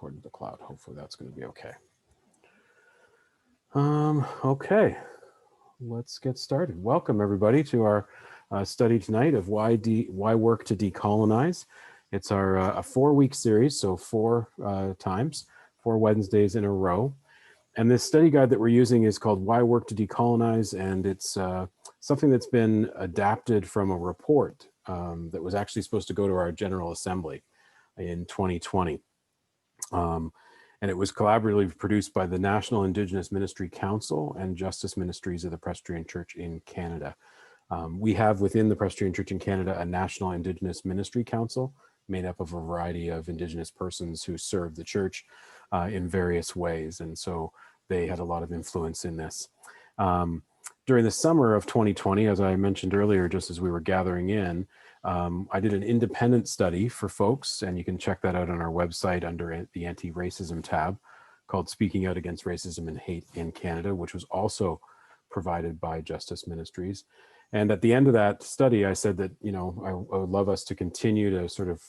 recorded to the cloud. Hopefully that's going to be okay. Okay, let's get started. Welcome everybody to our study tonight of why work to decolonize. It's our a 4-week series, so 4 Wednesdays in a row. And this study guide that we're using is called Why Work to Decolonize, and it's something that's been adapted from a report that was actually supposed to go to our General Assembly in 2020. And it was collaboratively produced by the National Indigenous Ministry Council and Justice Ministries of the Presbyterian Church in Canada. We have within the Presbyterian Church in Canada a National Indigenous Ministry Council made up of a variety of Indigenous persons who serve the church in various ways. And so they had a lot of influence in this. During the summer of 2020, as I mentioned earlier, just as we were gathering in, I did an independent study for folks, and you can check that out on our website under the anti-racism tab, called Speaking Out Against Racism and Hate in Canada, which was also provided by Justice Ministries. And at the end of that study, I said that, you know, I would love us to continue to sort of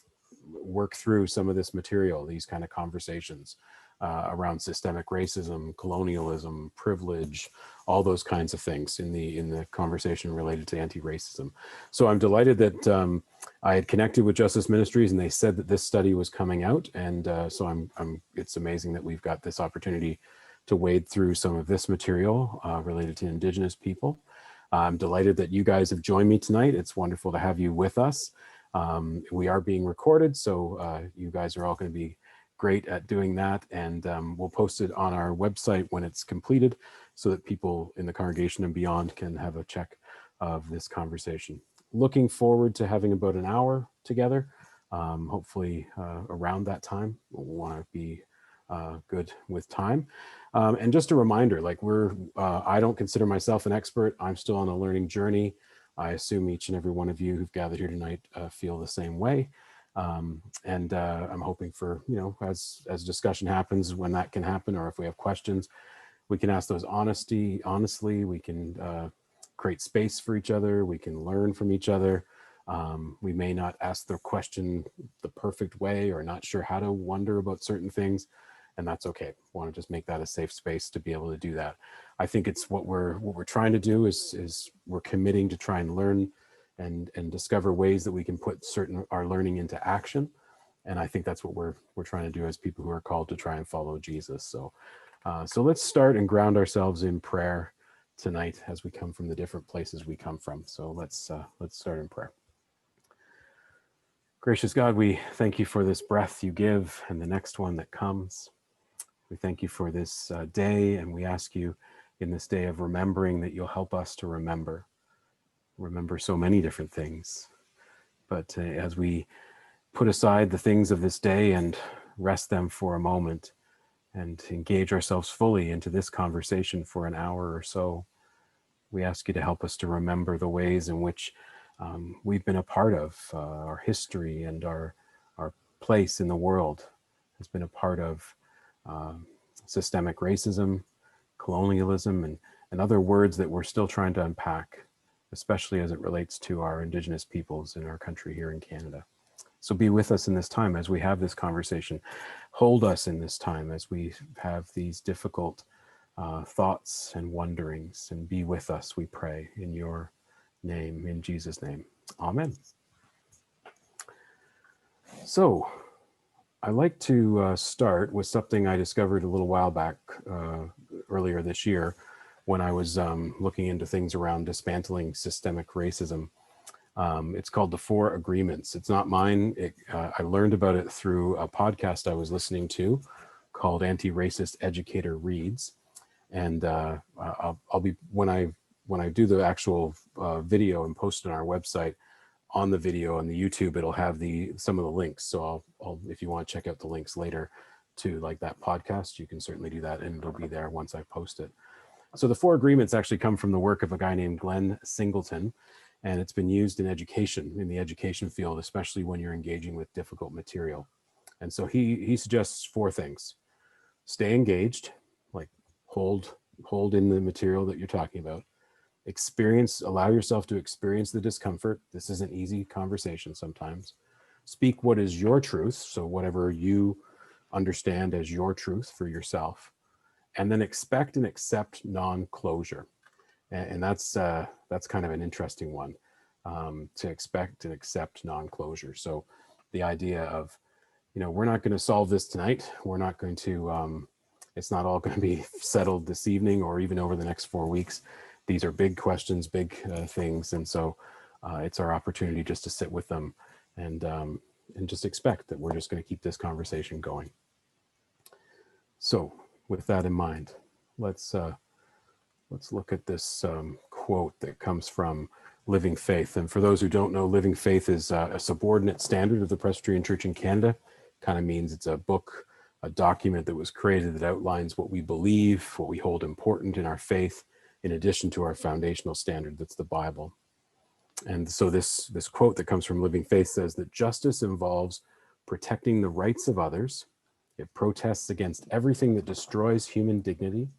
work through some of this material, these kind of conversations around systemic racism, colonialism, privilege, all those kinds of things in the conversation related to anti-racism. So I'm delighted that I had connected with Justice Ministries and they said that this study was coming out. And so it's amazing that we've got this opportunity to wade through some of this material related to Indigenous people. I'm delighted that you guys have joined me tonight. It's wonderful to have you with us. We are being recorded, so you guys are all going to be great at doing that, and we'll post it on our website when it's completed so that people in the congregation and beyond can have a check of this conversation. Looking forward to having about an hour together, hopefully around that time. We'll want to be good with time. And just a reminder, like I don't consider myself an expert. I'm still on a learning journey. I assume each and every one of you who've gathered here tonight feel the same way. And I'm hoping for, you know, as discussion happens, when that can happen, or if we have questions, we can ask those honestly, we can create space for each other, we can learn from each other. We may not ask the question the perfect way or not sure how to wonder about certain things, and that's okay. I want to just make that a safe space to be able to do that. I think it's what we're trying to do is we're committing to try and learn and discover ways that we can put our learning into action. And I think that's what we're trying to do as people who are called to try and follow Jesus. So let's start and ground ourselves in prayer tonight as we come from the different places we come from. So let's start in prayer. Gracious God, we thank you for this breath you give and the next one that comes. We thank you for this day, and we ask you in this day of remembering that you'll help us to remember so many different things. But as we put aside the things of this day and rest them for a moment and engage ourselves fully into this conversation for an hour or so, we ask you to help us to remember the ways in which we've been a part of our history, and our place in the world has been a part of systemic racism, colonialism, and other words that we're still trying to unpack, especially as it relates to our Indigenous peoples in our country here in Canada. So be with us in this time as we have this conversation. Hold us in this time as we have these difficult thoughts and wonderings, and be with us, we pray, in your name, in Jesus' name. Amen. So I'd like to start with something I discovered a little while back, earlier this year, when I was looking into things around dismantling systemic racism. It's called the 4 Agreements. It's not mine. I learned about it through a podcast I was listening to called Anti-Racist Educator Reads. And I'll be, when I do the actual video and post it on our website, on the video on the YouTube, it'll have some of the links. So I'll if you want to check out the links later to like that podcast, you can certainly do that, and it'll be there once I post it. So the 4 Agreements actually come from the work of a guy named Glenn Singleton, and it's been used in education, in the education field, especially when you're engaging with difficult material. And so he suggests 4 things. Stay engaged, like hold in the material that you're talking about. Allow yourself to experience the discomfort. This is an easy conversation sometimes. Speak what is your truth, so whatever you understand as your truth for yourself, and then expect and accept non-closure. And that's kind of an interesting one, to expect and accept non-closure. So the idea of, we're not going to solve this tonight. We're not going to, it's not all going to be settled this evening or even over the next 4 weeks. These are big questions, big things. And so it's our opportunity just to sit with them and just expect that we're just going to keep this conversation going. So with that in mind, let's look at this quote that comes from Living Faith. And for those who don't know, Living Faith is a subordinate standard of the Presbyterian Church in Canada. Kind of means it's a book, a document that was created that outlines what we believe, what we hold important in our faith, in addition to our foundational standard, that's the Bible. And so this quote that comes from Living Faith says that justice involves protecting the rights of others. It protests against everything that destroys human dignity.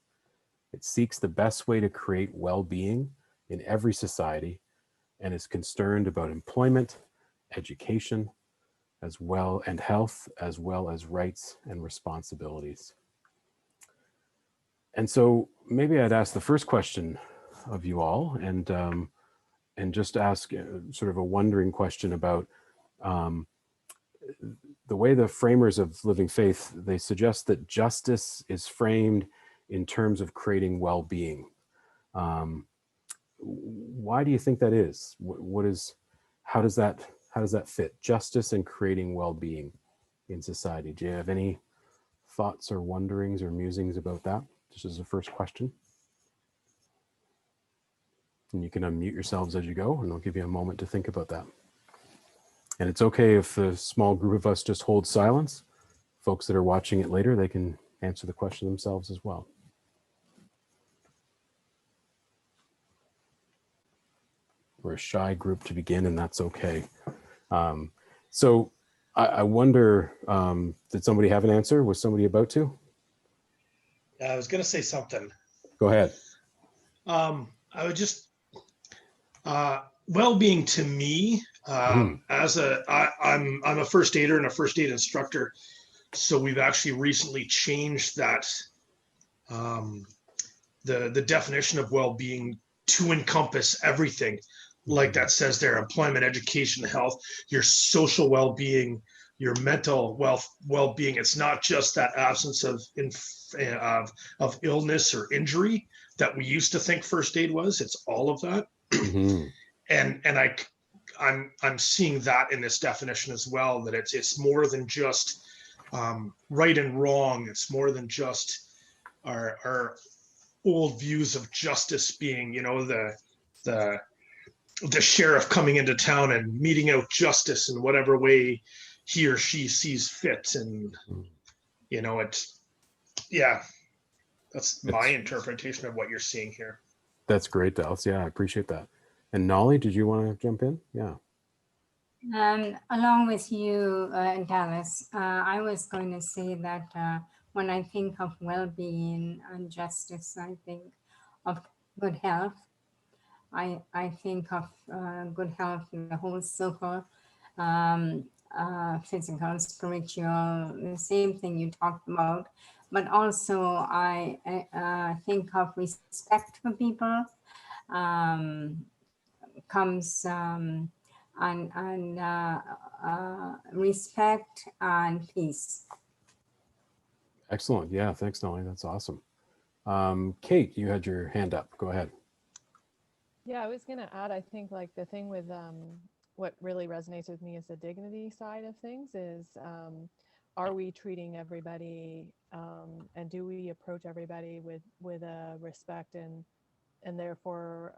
It seeks the best way to create well-being in every society and is concerned about employment, education, as well, and health, as well as rights and responsibilities. And so maybe I'd ask the first question of you all, and just ask sort of a wondering question about the way the framers of Living Faith, they suggest that justice is framed in terms of creating well-being. Why do you think that is? How does that fit? Justice and creating well-being in society. Do you have any thoughts or wonderings or musings about that? Just as a first question. And you can unmute yourselves as you go, and I'll give you a moment to think about that. And it's okay if a small group of us just hold silence. Folks that are watching it later, they can answer the question themselves as well. We're a shy group to begin, and that's okay. So I wonder, did somebody have an answer? Was somebody about to? I was going to say something. Go ahead. I would just, well-being to me, I'm a first aider and a first aid instructor. So we've actually recently changed that, the definition of well-being to encompass everything. Like that says there, employment, education, health, your social well-being, your mental well-being. It's not just that absence of illness or injury that we used to think first aid was. It's all of that. Mm-hmm. And I'm seeing that in this definition as well, that it's more than just right and wrong. It's more than just our old views of justice being, the sheriff coming into town and meting out justice in whatever way he or she sees fit. And, that's my interpretation of what you're seeing here. That's great, Dallas. Yeah, I appreciate that. And Nolly, did you want to jump in? Yeah. Along with you, Dallas, I was going to say that when I think of well-being and justice, I think of good health. I think of good health in the whole circle, physical, spiritual, the same thing you talked about. But also I think of respect for people, comes and respect and peace. Excellent. Yeah, thanks, Nolly. That's awesome. Kate, you had your hand up. Go ahead. Yeah, I was going to add, I think like the thing with what really resonates with me is the dignity side of things is, are we treating everybody and do we approach everybody with a respect and therefore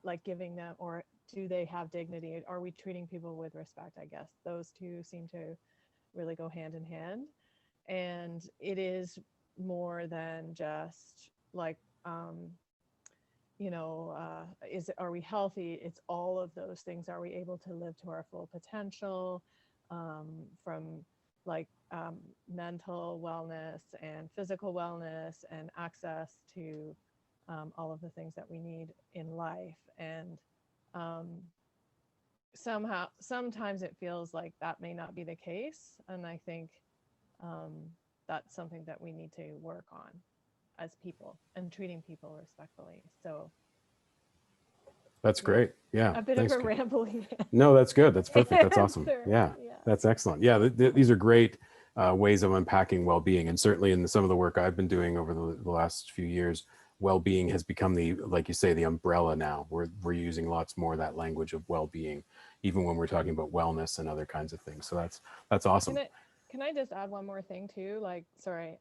like giving them, or do they have dignity? Are we treating people with respect? I guess those two seem to really go hand in hand. And it is more than just like, are we healthy? It's all of those things. Are we able to live to our full potential, from like mental wellness and physical wellness and access to all of the things that we need in life. And sometimes it feels like that may not be the case. And I think that's something that we need to work on as people and treating people respectfully. So That's great. Yeah. a bit Thanks. of a rambling. No, that's good. That's perfect. That's awesome. answer. Yeah, that's excellent. Yeah, these are great ways of unpacking well-being, and certainly in some of the work I've been doing over the last few years, well-being has become the, like you say, the umbrella now. We're using lots more of that language of well-being, even when we're talking about wellness and other kinds of things. So that's awesome. Can I just add one more thing too? Like, sorry,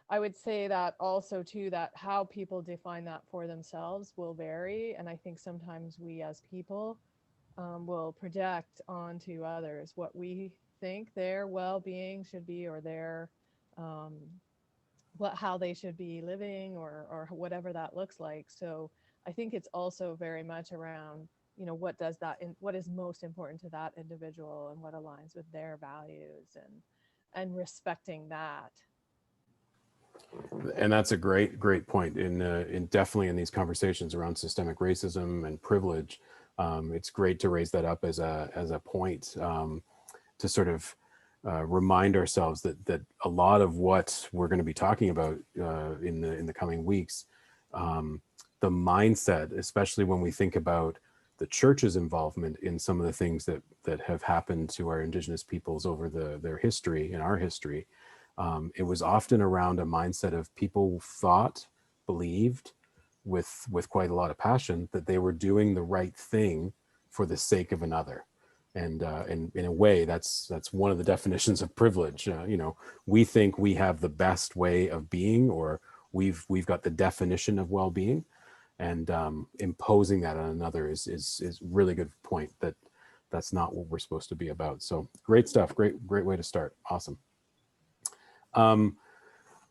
I would say that also too, that how people define that for themselves will vary. And I think sometimes we as people will project onto others what we think their well-being should be, or their how they should be living, or whatever that looks like. So I think it's also very much around, you know, what is most important to that individual and what aligns with their values, and respecting that. And that's a great point in definitely in these conversations around systemic racism and privilege. It's great to raise that up as a point to sort of remind ourselves that a lot of what we're going to be talking about in the coming weeks, the mindset, especially when we think about the church's involvement in some of the things that have happened to our Indigenous peoples over their history and our history. It was often around a mindset of people believed with quite a lot of passion that they were doing the right thing for the sake of another. And in a way, that's one of the definitions of privilege. You know, we think we have the best way of being, or we've got the definition of well-being, and imposing that on another is really good point. That's not what we're supposed to be about. So great stuff. Great way to start. Awesome.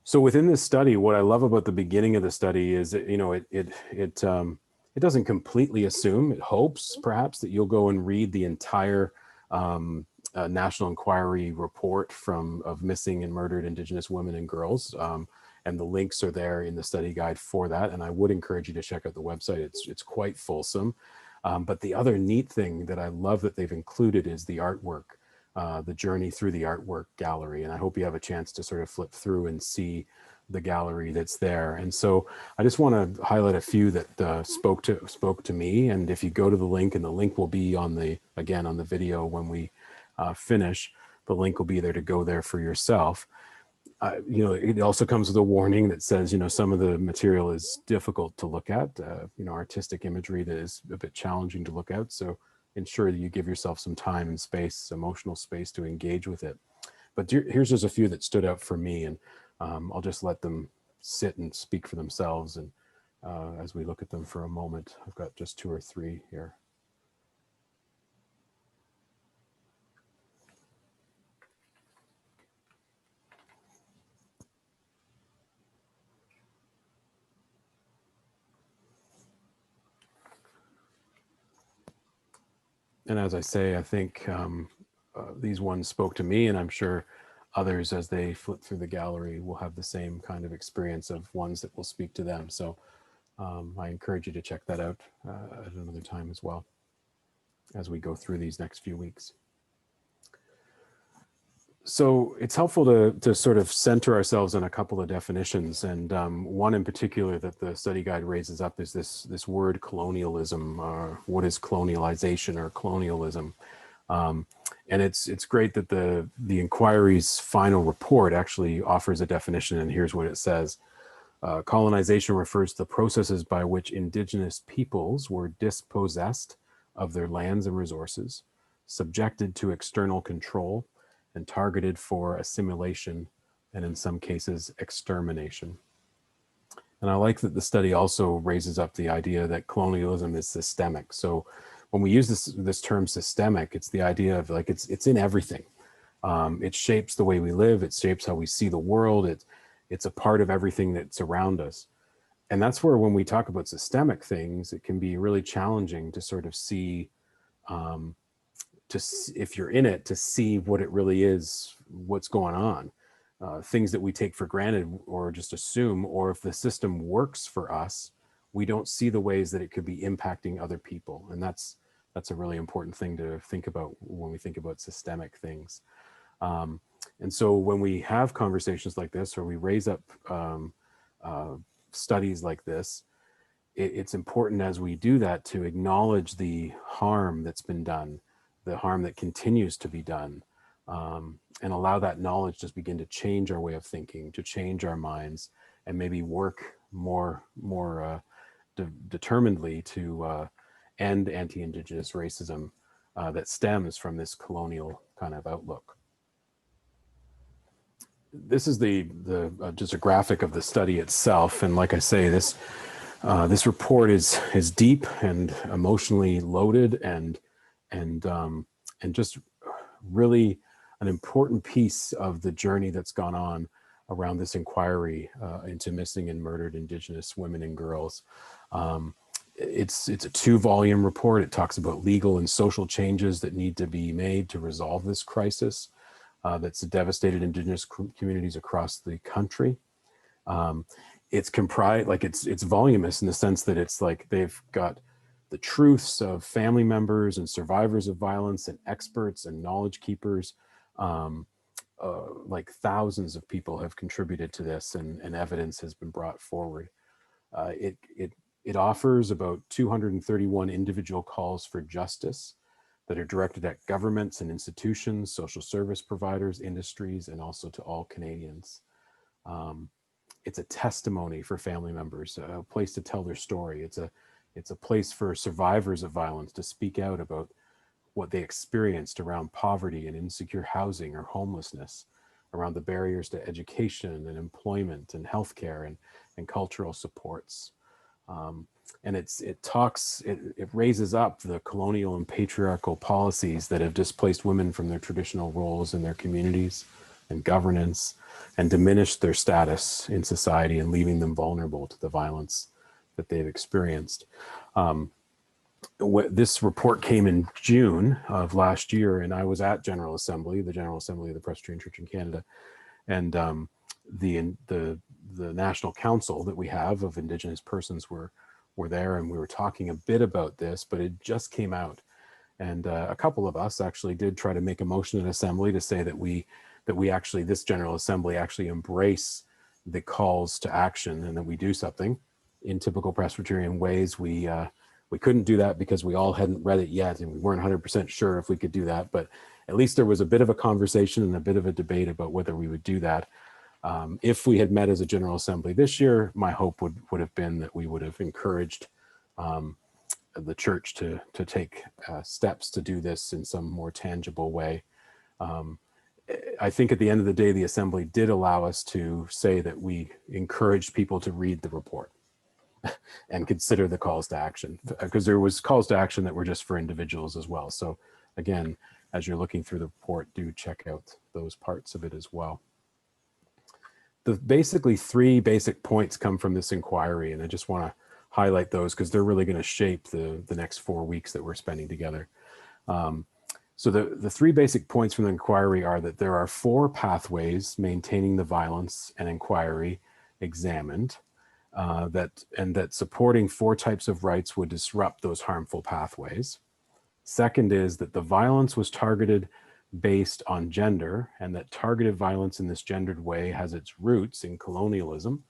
So within this study, what I love about the beginning of the study is that, you know, it doesn't completely assume, it hopes perhaps that you'll go and read the entire National Inquiry report of missing and murdered Indigenous women and girls. And the links are there in the study guide for that. And I would encourage you to check out the website. It's quite fulsome. But the other neat thing that I love that they've included is the artwork. The journey through the artwork gallery. And I hope you have a chance to sort of flip through and see the gallery that's there. And so I just want to highlight a few that spoke to me. And if you go to the link, and the link will be on the video when we finish, the link will be there to go there for yourself. You know, it also comes with a warning that says, you know, some of the material is difficult to look at, you know, artistic imagery that is a bit challenging to look at. So ensure that you give yourself some time and space, emotional space, to engage with it. But here's just a few that stood out for me, and I'll just let them sit and speak for themselves. And as we look at them for a moment, I've got just 2 or 3 here. And as I say, I think these ones spoke to me, and I'm sure others, as they flip through the gallery, will have the same kind of experience of ones that will speak to them. So I encourage you to check that out at another time as well, as we go through these next few weeks. So it's helpful to sort of center ourselves on a couple of definitions, and one in particular that the study guide raises up is this word colonialism. What is colonialization or colonialism? And it's great that the inquiry's final report actually offers a definition, and here's what it says. Colonization refers to the processes by which Indigenous peoples were dispossessed of their lands and resources, subjected to external control, and targeted for assimilation, and in some cases, extermination. And I like that the study also raises up the idea that colonialism is systemic. So when we use this term systemic, it's the idea of like, it's in everything. It shapes the way we live. It shapes how we see the world. It's a part of everything that's around us. And that's where, when we talk about systemic things, it can be really challenging to sort of see, if you're in it, to see what it really is, what's going on, things that we take for granted or just assume, or if the system works for us, we don't see the ways that it could be impacting other people. And that's a really important thing to think about when we think about systemic things. And so when we have conversations like this, or we raise up studies like this, it's important as we do that to acknowledge the harm that's been done, the harm that continues to be done, and allow that knowledge to begin to change our way of thinking, to change our minds, and maybe work more determinedly to end anti-Indigenous racism that stems from this colonial kind of outlook. This is just a graphic of the study itself, and like I say, this report is deep and emotionally loaded, and just really an important piece of the journey that's gone on around this inquiry into missing and murdered Indigenous women and girls. It's a 2-volume report. It talks about legal and social changes that need to be made to resolve this crisis that's devastated Indigenous communities across the country. It's comprised, like it's voluminous in the sense that it's like they've got the truths of family members and survivors of violence and experts and knowledge keepers. Like thousands of people have contributed to this, and evidence has been brought forward. It offers about 231 individual calls for justice that are directed at governments and institutions, social service providers, industries, and also to all Canadians. It's a testimony for family members, a place to tell their story. It's a place for survivors of violence to speak out about what they experienced around poverty and insecure housing or homelessness, around the barriers to education and employment and healthcare and cultural supports. And it raises up the colonial and patriarchal policies that have displaced women from their traditional roles in their communities and governance, and diminished their status in society and leaving them vulnerable to the violence that they've experienced. This report came in June of last year, and I was at General Assembly, the General Assembly of the Presbyterian Church in Canada, and the National Council that we have of Indigenous persons were there, and we were talking a bit about this, but it just came out. And a couple of us actually did try to make a motion in Assembly to say that this General Assembly actually embrace the calls to action, and that we do something. In typical Presbyterian ways, we couldn't do that because we all hadn't read it yet, and we weren't 100% sure if we could do that, but at least there was a bit of a conversation and a bit of a debate about whether we would do that. If we had met as a General Assembly this year, my hope would have been that we would have encouraged the church to take steps to do this in some more tangible way. I think at the end of the day, the Assembly did allow us to say that we encouraged people to read the report and consider the calls to action, because there was calls to action that were just for individuals as well. So again, as you're looking through the report, do check out those parts of it as well. Basically 3 basic points come from this inquiry, and I just want to highlight those because they're really going to shape the next 4 weeks that we're spending together. So the 3 basic points from the inquiry are that there are 4 pathways maintaining the violence and inquiry examined, that supporting 4 types of rights would disrupt those harmful pathways. Second is that the violence was targeted based on gender, and that targeted violence in this gendered way has its roots in colonialism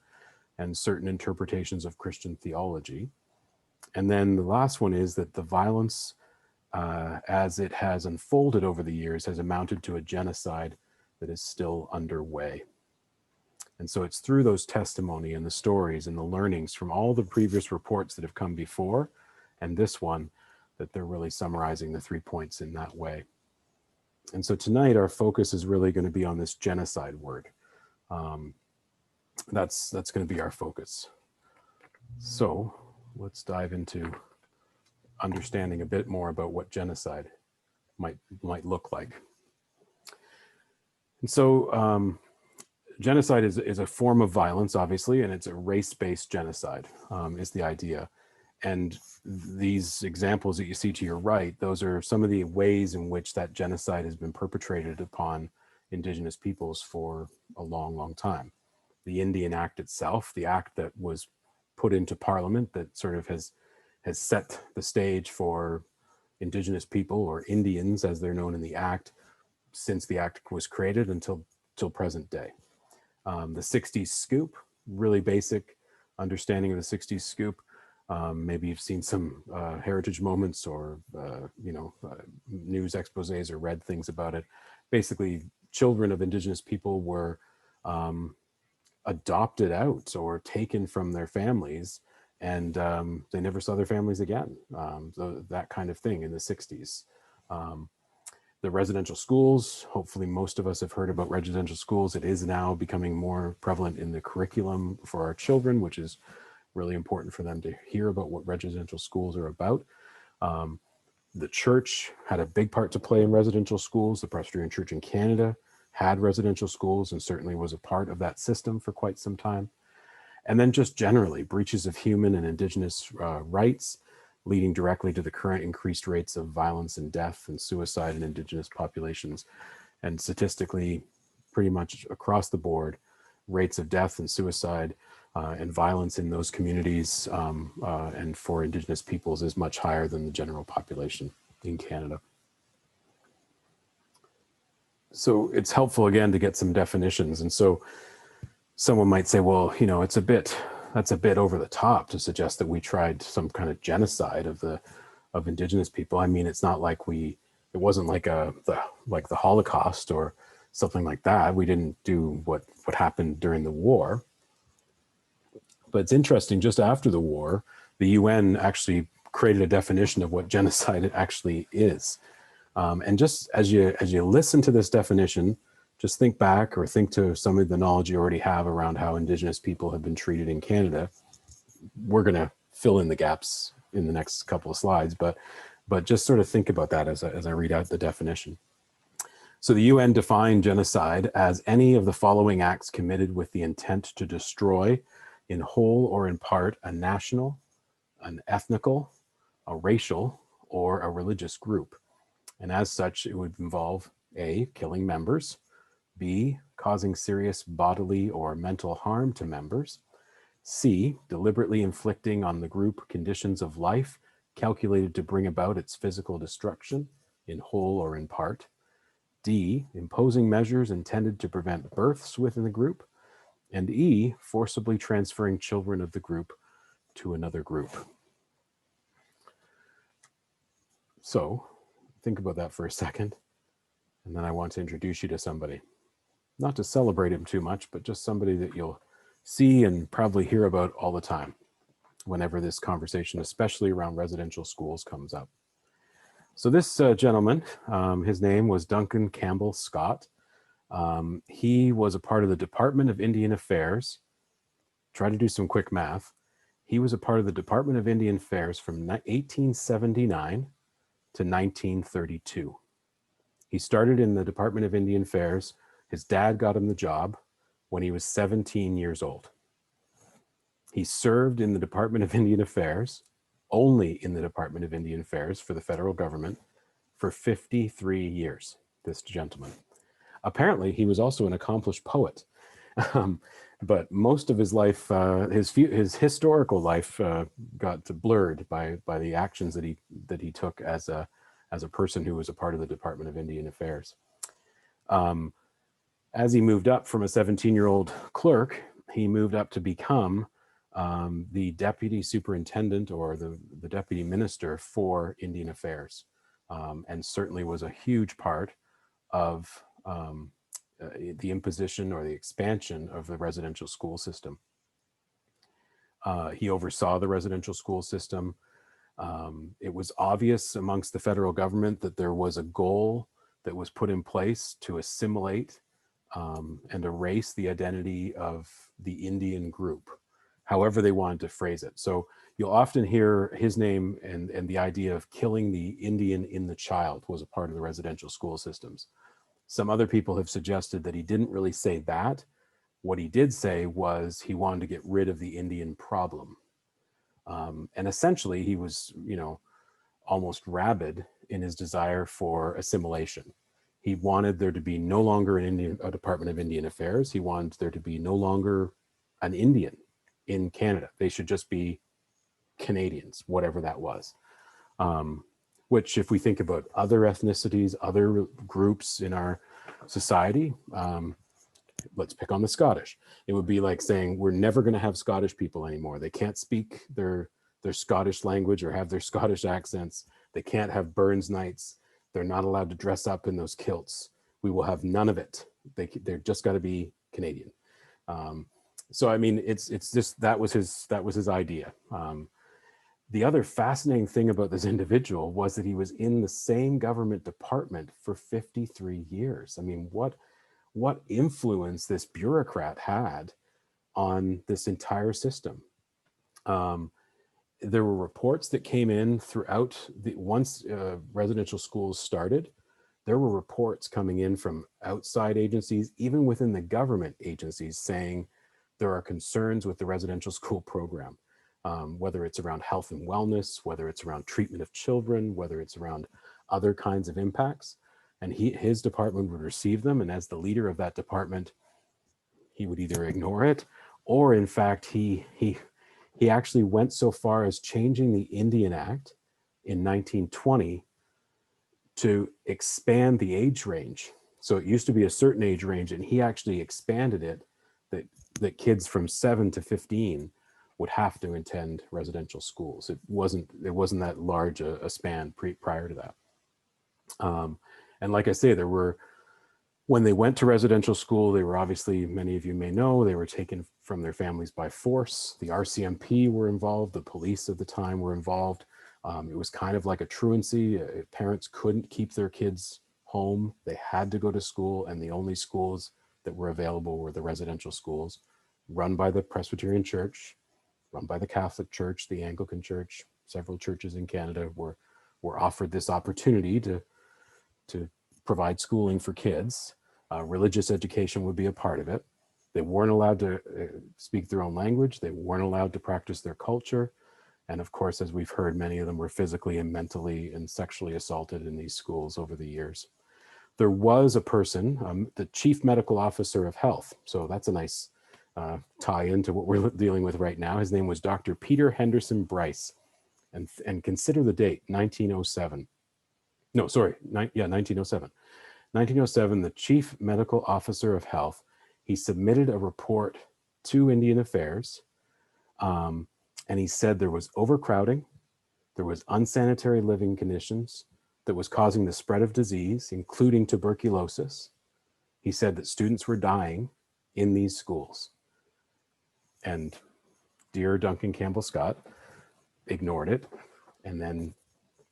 and certain interpretations of Christian theology. And then the last one is that the violence, as it has unfolded over the years, has amounted to a genocide that is still underway. And so it's through those testimony and the stories and the learnings from all the previous reports that have come before and this one that they're really summarizing the 3 points in that way. And so tonight our focus is really going to be on this genocide word. That's going to be our focus. So let's dive into understanding a bit more about what genocide might look like. And so genocide is a form of violence, obviously, and it's a race-based genocide is the idea. And these examples that you see to your right, those are some of the ways in which that genocide has been perpetrated upon Indigenous peoples for a long, long time. The Indian Act itself, the act that was put into Parliament that sort of has set the stage for Indigenous people, or Indians as they're known in the Act, since the act was created until present day. The 60s scoop, really basic understanding of the 60s scoop. Maybe you've seen some heritage moments or news exposés or read things about it. Basically, children of Indigenous people were adopted out or taken from their families, and they never saw their families again. So that kind of thing in the 60s. The residential schools, hopefully most of us have heard about residential schools. It is now becoming more prevalent in the curriculum for our children, which is really important for them to hear about what residential schools are about. The church had a big part to play in residential schools. The Presbyterian Church in Canada had residential schools and certainly was a part of that system for quite some time. And then just generally, breaches of human and Indigenous rights, leading directly to the current increased rates of violence and death and suicide in Indigenous populations. And statistically, pretty much across the board, rates of death and suicide and violence in those communities and for Indigenous peoples is much higher than the general population in Canada. So it's helpful again to get some definitions. And so someone might say, well, that's a bit over the top to suggest that we tried some kind of genocide of Indigenous people. I mean, it's not like it wasn't like the Holocaust or something like that. We didn't do what happened during the war. But it's interesting, just after the war, the UN actually created a definition of what genocide actually is. And just as you listen to this definition, just think back or think to some of the knowledge you already have around how Indigenous people have been treated in Canada. We're going to fill in the gaps in the next couple of slides, but just sort of think about that as I read out the definition. So the UN defined genocide as any of the following acts committed with the intent to destroy in whole or in part a national, an ethnical, a racial, or a religious group. And as such, it would involve A, killing members, B, causing serious bodily or mental harm to members, C, deliberately inflicting on the group conditions of life calculated to bring about its physical destruction in whole or in part, D, imposing measures intended to prevent births within the group, and E, forcibly transferring children of the group to another group. So think about that for a second, and then I want to introduce you to somebody. Not to celebrate him too much, but just somebody that you'll see and probably hear about all the time whenever this conversation, especially around residential schools, comes up. So this gentleman, his name was Duncan Campbell Scott. He was a part of the Department of Indian Affairs. Try to do some quick math. He was a part of the Department of Indian Affairs from 1879 to 1932. He started in the Department of Indian Affairs. His dad got him the job when he was 17 years old. He served in the Department of Indian Affairs, only in the Department of Indian Affairs for the federal government, for 53 years, this gentleman. Apparently, he was also an accomplished poet, but most of his life, his historical life got blurred by the actions that he took as a person who was a part of the Department of Indian Affairs. As he moved up from a 17-year-old clerk, he moved up to become the deputy superintendent or the deputy minister for Indian Affairs, and certainly was a huge part of the imposition or the expansion of the residential school system. He oversaw the residential school system. It was obvious amongst the federal government that there was a goal that was put in place to assimilate and erase the identity of the Indian group, however they wanted to phrase it. So you'll often hear his name and the idea of killing the Indian in the child was a part of the residential school systems. Some other people have suggested that he didn't really say that. What he did say was he wanted to get rid of the Indian problem. And essentially he was, almost rabid in his desire for assimilation. He wanted there to be no longer a Department of Indian Affairs. He wanted there to be no longer an Indian in Canada. They should just be Canadians, whatever that was. which if we think about other ethnicities, other groups in our society, let's pick on the Scottish. It would be like saying, we're never going to have Scottish people anymore. They can't speak their Scottish language or have their Scottish accents. They can't have Burns nights. They're not allowed to dress up in those kilts. We will have none of it. They're just got to be Canadian. So I mean, it's just, that was his idea. The other fascinating thing about this individual was that he was in the same government department for 53 years. I mean, what influence this bureaucrat had on this entire system. There were reports that came in throughout once residential schools started. There were reports coming in from outside agencies, even within the government agencies, saying there are concerns with the residential school program, whether it's around health and wellness, whether it's around treatment of children, whether it's around other kinds of impacts. And his department would receive them. And as the leader of that department, he would either ignore it, or in fact, he actually went so far as changing the Indian Act in 1920 to expand the age range. So it used to be a certain age range, and he actually expanded it that kids from 7 to 15 would have to attend residential schools. It wasn't that large a span prior to that. And like I say, when they went to residential school, they were obviously, many of you may know, they were taken from their families by force. The RCMP were involved. The police of the time were involved. It was kind of like a truancy. Parents couldn't keep their kids home. They had to go to school, and the only schools that were available were the residential schools run by the Presbyterian Church, run by the Catholic Church, the Anglican Church. Several churches in Canada were offered this opportunity to provide schooling for kids. Religious education would be a part of it. They weren't allowed to speak their own language. They weren't allowed to practice their culture. And of course, as we've heard, many of them were physically and mentally and sexually assaulted in these schools over the years. There was a person, the chief medical officer of health. So that's a nice tie into what we're dealing with right now. His name was Dr. Peter Henderson Bryce. And consider the date, 1907. No, sorry, 1907. 1907, the chief medical officer of health, he submitted a report to Indian Affairs, and he said there was overcrowding, there was unsanitary living conditions that was causing the spread of disease, including tuberculosis. He said that students were dying in these schools. And dear Duncan Campbell Scott ignored it, and then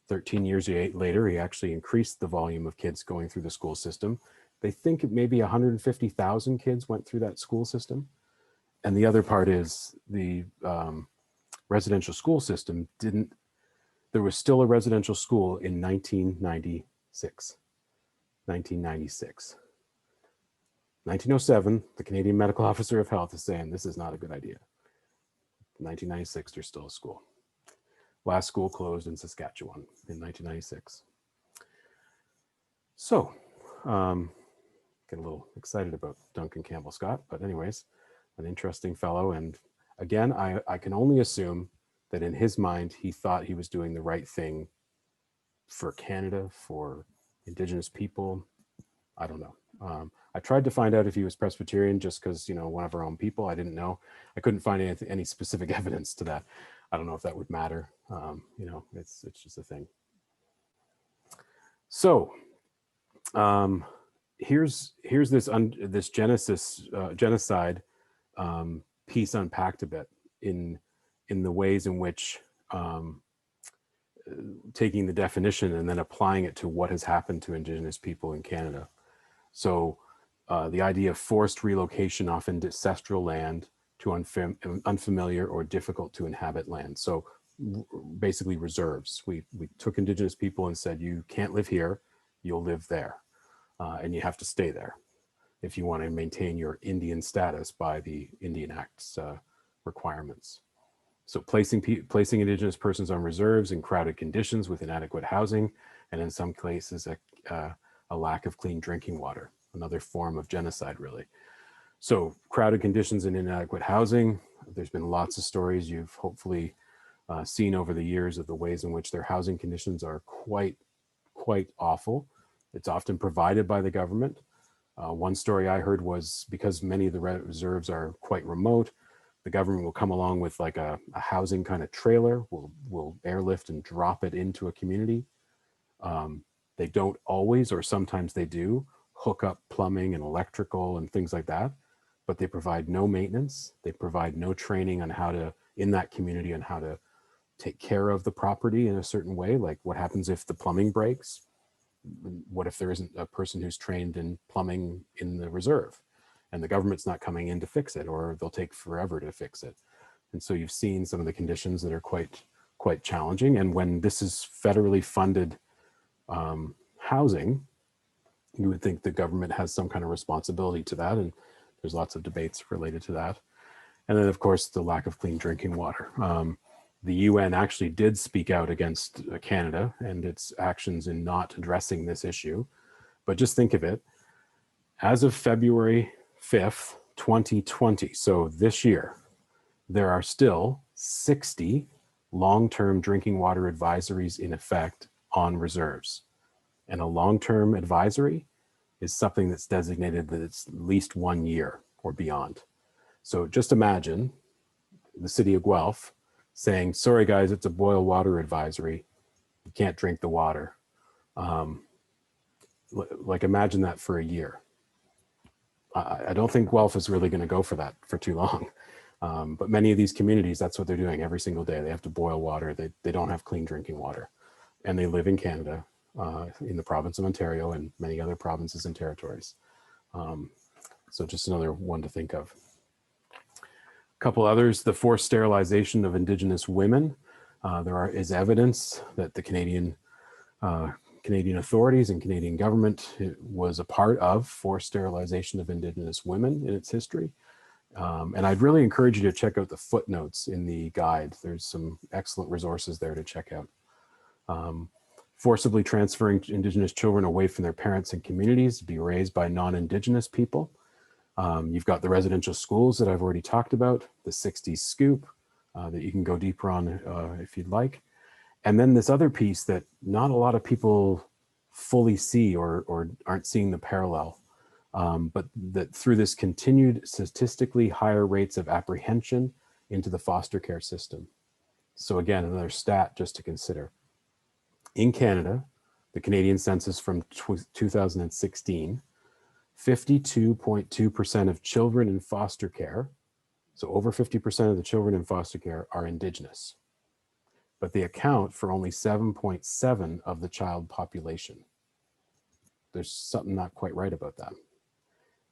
13 years later, he actually increased the volume of kids going through the school system. They think maybe 150,000 kids went through that school system. And the other part is the residential school system there was still a residential school in 1996. 1907, the Canadian Medical Officer of Health is saying this is not a good idea. In 1996, there's still a school. Last school closed in Saskatchewan in 1996. So, get a little excited about Duncan Campbell Scott, but anyways, an interesting fellow. And again, I can only assume that in his mind, he thought he was doing the right thing for Canada, for Indigenous people. I don't know. I tried to find out if he was Presbyterian just because, one of our own people. I didn't know. I couldn't find any specific evidence to that. I don't know if that would matter. It's just a thing. So here's this genocide piece unpacked a bit in the ways in which taking the definition and then applying it to what has happened to Indigenous people in Canada. So the idea of forced relocation off ancestral land to unfamiliar or difficult to inhabit land. So basically reserves. We took Indigenous people and said, you can't live here, you'll live there. And you have to stay there if you want to maintain your Indian status by the Indian Act's requirements. So placing Indigenous persons on reserves in crowded conditions with inadequate housing, and in some cases a lack of clean drinking water, another form of genocide really. So crowded conditions and inadequate housing, there's been lots of stories you've hopefully seen over the years of the ways in which their housing conditions are quite awful. It's often provided by the government. One story I heard was because many of the reserves are quite remote, the government will come along with like a housing kind of trailer, will airlift and drop it into a community. They don't always, or sometimes they do, hook up plumbing and electrical and things like that, but they provide no maintenance. They provide no training on how to, in that community, on how to take care of the property in a certain way. Like what happens if the plumbing breaks? What if there isn't a person who's trained in plumbing in the reserve and the government's not coming in to fix it, or they'll take forever to fix it? And so you've seen some of the conditions that are quite challenging. And when this is federally funded housing, you would think the government has some kind of responsibility to that. And there's lots of debates related to that. And then of course, the lack of clean drinking water. The UN actually did speak out against Canada and its actions in not addressing this issue. But just think of it, as of February 5th, 2020, so this year, there are still 60 long-term drinking water advisories in effect on reserves. And a long-term advisory is something that's designated that it's at least 1 year or beyond. So just imagine the city of Guelph saying, sorry guys, it's a boil water advisory. You can't drink the water. Like imagine that for a year. I don't think Guelph is really going to go for that for too long. But many of these communities, that's what they're doing every single day. They have to boil water. They don't have clean drinking water. And they live in Canada, in the province of Ontario and many other provinces and territories. So just another one to think of. A couple others, the forced sterilization of Indigenous women. There is evidence that the Canadian authorities and Canadian government was a part of forced sterilization of Indigenous women in its history. And I'd really encourage you to check out the footnotes in the guide. There's some excellent resources there to check out. Forcibly transferring Indigenous children away from their parents and communities to be raised by non-Indigenous people. You've got the residential schools that I've already talked about, the 60s scoop that you can go deeper on if you'd like. And then this other piece that not a lot of people fully see or aren't seeing the parallel, but that through this continued statistically higher rates of apprehension into the foster care system. So again, another stat just to consider. In Canada, the Canadian census from 2016, 52.2% of children in foster care, so over 50% of the children in foster care are Indigenous, but they account for only 7.7% of the child population. There's something not quite right about that.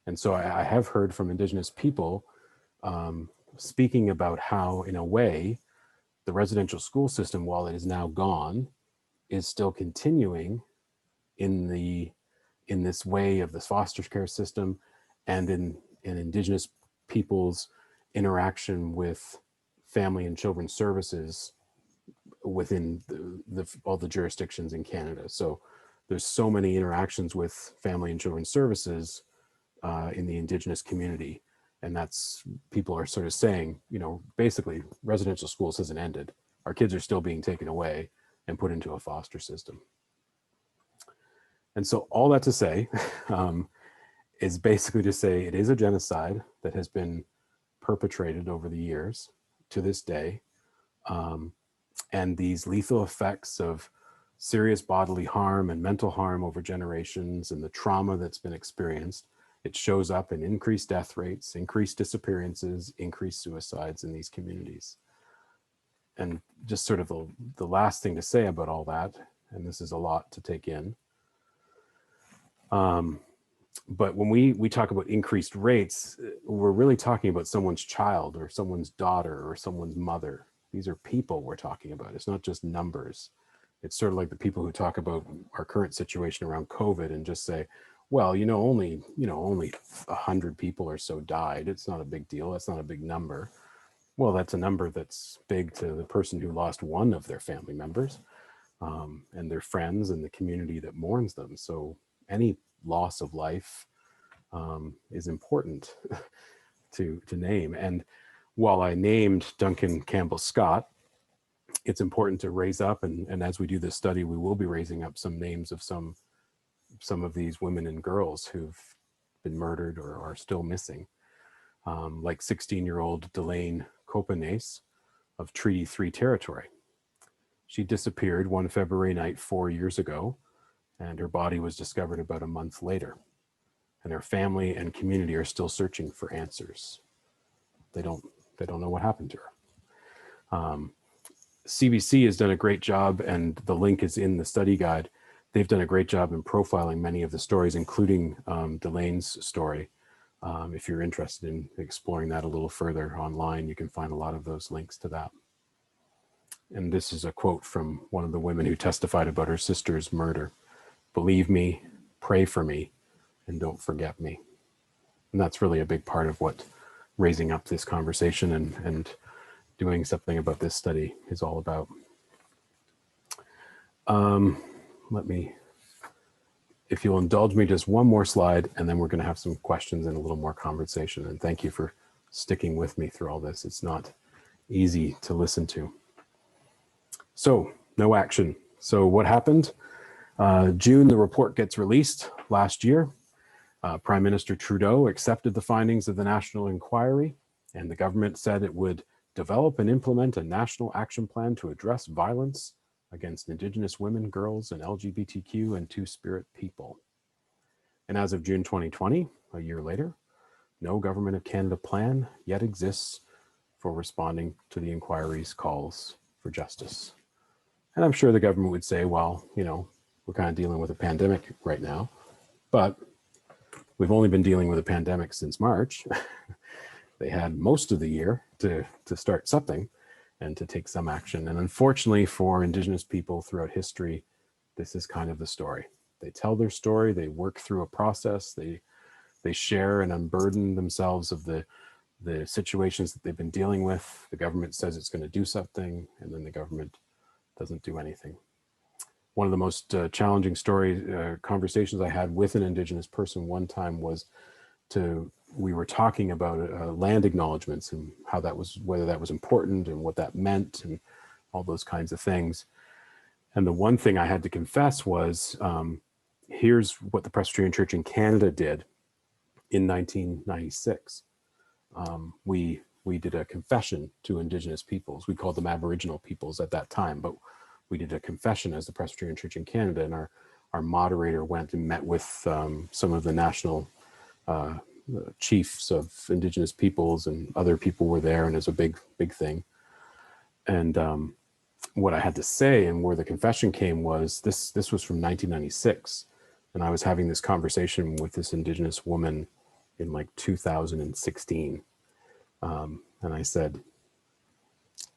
And so I have heard from Indigenous people speaking about how, in a way, the residential school system, while it is now gone, is still continuing in this way of this foster care system and in Indigenous people's interaction with family and children's services within all the jurisdictions in Canada. So there's so many interactions with family and children's services in the Indigenous community. And that's, people are sort of saying, you know, basically residential schools hasn't ended. Our kids are still being taken away and put into a foster system. And so all that to say is basically to say it is a genocide that has been perpetrated over the years to this day. And these lethal effects of serious bodily harm and mental harm over generations and the trauma that's been experienced, it shows up in increased death rates, increased disappearances, increased suicides in these communities. And just sort of the last thing to say about all that, and this is a lot to take in, but when we talk about increased rates, we're really talking about someone's child or someone's daughter or someone's mother. These are people we're talking about. It's not just numbers. It's sort of like the people who talk about our current situation around COVID and just say, well, only 100 people or so died. It's not a big deal. That's not a big number. Well, that's a number that's big to the person who lost one of their family members and their friends and the community that mourns them. So any loss of life is important to name. And while I named Duncan Campbell Scott, it's important to raise up, and as we do this study, we will be raising up some names of some of these women and girls who've been murdered or are still missing, like 16-year-old Delane Copenace of Treaty 3 territory. She disappeared one February night 4 years ago, and her body was discovered about a month later. And her family and community are still searching for answers. They don't know what happened to her. CBC has done a great job, and the link is in the study guide. They've done a great job in profiling many of the stories, including Delane's story. If you're interested in exploring that a little further online, you can find a lot of those links to that. And this is a quote from one of the women who testified about her sister's murder. "Believe me, pray for me, and don't forget me." And that's really a big part of what raising up this conversation and doing something about this study is all about. If you'll indulge me, just one more slide, and then we're going to have some questions and a little more conversation. And thank you for sticking with me through all this. It's not easy to listen to. So, no action. So what happened? June, the report gets released last year. Prime Minister Trudeau accepted the findings of the national inquiry, and the government said it would develop and implement a national action plan to address violence against Indigenous women, girls, and LGBTQ and Two-Spirit people. And as of June 2020, a year later, no Government of Canada plan yet exists for responding to the inquiry's calls for justice. And I'm sure the government would say, well, you know, we're kind of dealing with a pandemic right now, but we've only been dealing with a pandemic since March. They had most of the year to start something and to take some action. And unfortunately for Indigenous people throughout history, this is kind of the story. They tell their story, they work through a process, they share and unburden themselves of the situations that they've been dealing with. The government says it's going to do something, and then the government doesn't do anything. One of the most challenging conversations I had with an Indigenous person one time was we were talking about land acknowledgements and how that was, whether that was important and what that meant and all those kinds of things. And the one thing I had to confess was, here's what the Presbyterian Church in Canada did in 1996. We did a confession to Indigenous peoples. We called them Aboriginal peoples at that time, but we did a confession as the Presbyterian Church in Canada, and our moderator went and met with some of the national chiefs of Indigenous peoples, and other people were there, and it was a big thing. And what I had to say and where the confession came was this was from 1996, and I was having this conversation with this Indigenous woman in like 2016, and I said,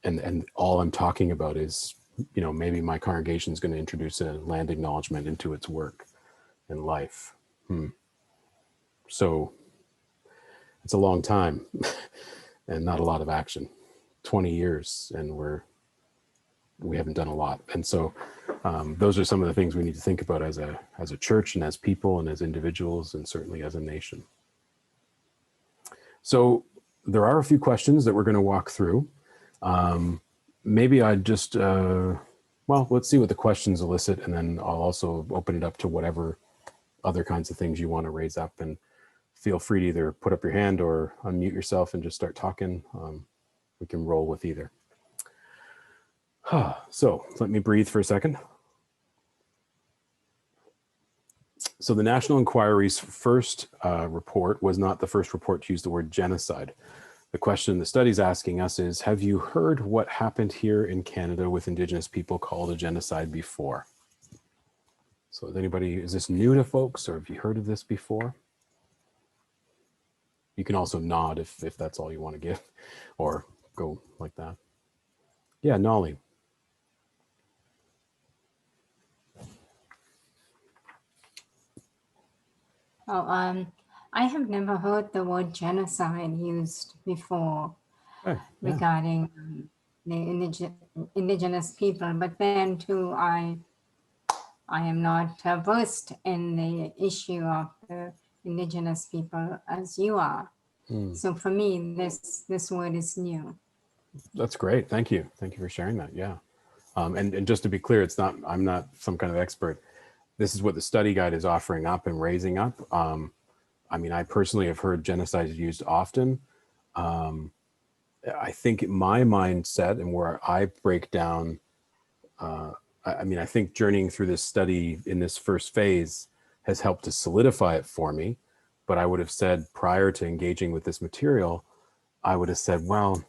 and all I'm talking about is, you know, maybe my congregation is going to introduce a land acknowledgement into its work and life. So it's a long time and not a lot of action. 20 years, and we haven't done a lot. And so those are some of the things we need to think about as a church and as people and as individuals, and certainly as a nation. So there are a few questions that we're going to walk through. Maybe I'd just, well, let's see what the questions elicit, and then I'll also open it up to whatever other kinds of things you want to raise up. And feel free to either put up your hand or unmute yourself and just start talking. We can roll with either. So let me breathe for a second. So the National Inquiry's first report was not the first report to use the word genocide. The question the study's asking us is, have you heard what happened here in Canada with Indigenous people called a genocide before? So is this new to folks, or have you heard of this before? You can also nod if that's all you want to give, or go like that. Yeah, Nolly. Oh, I have never heard the word genocide used before regarding the Indigenous people, but then too, I am not versed in the issue of the Indigenous people as you are. So for me, this word is new. That's great. Thank you. Thank you for sharing that. Yeah. And just to be clear, I'm not some kind of expert. This is what the study guide is offering up and raising up. I mean, I personally have heard genocide used often. I think my mindset and where I break down, I mean, I think journeying through this study in this first phase has helped to solidify it for me. But I would have said prior to engaging with this material, I would have said, well,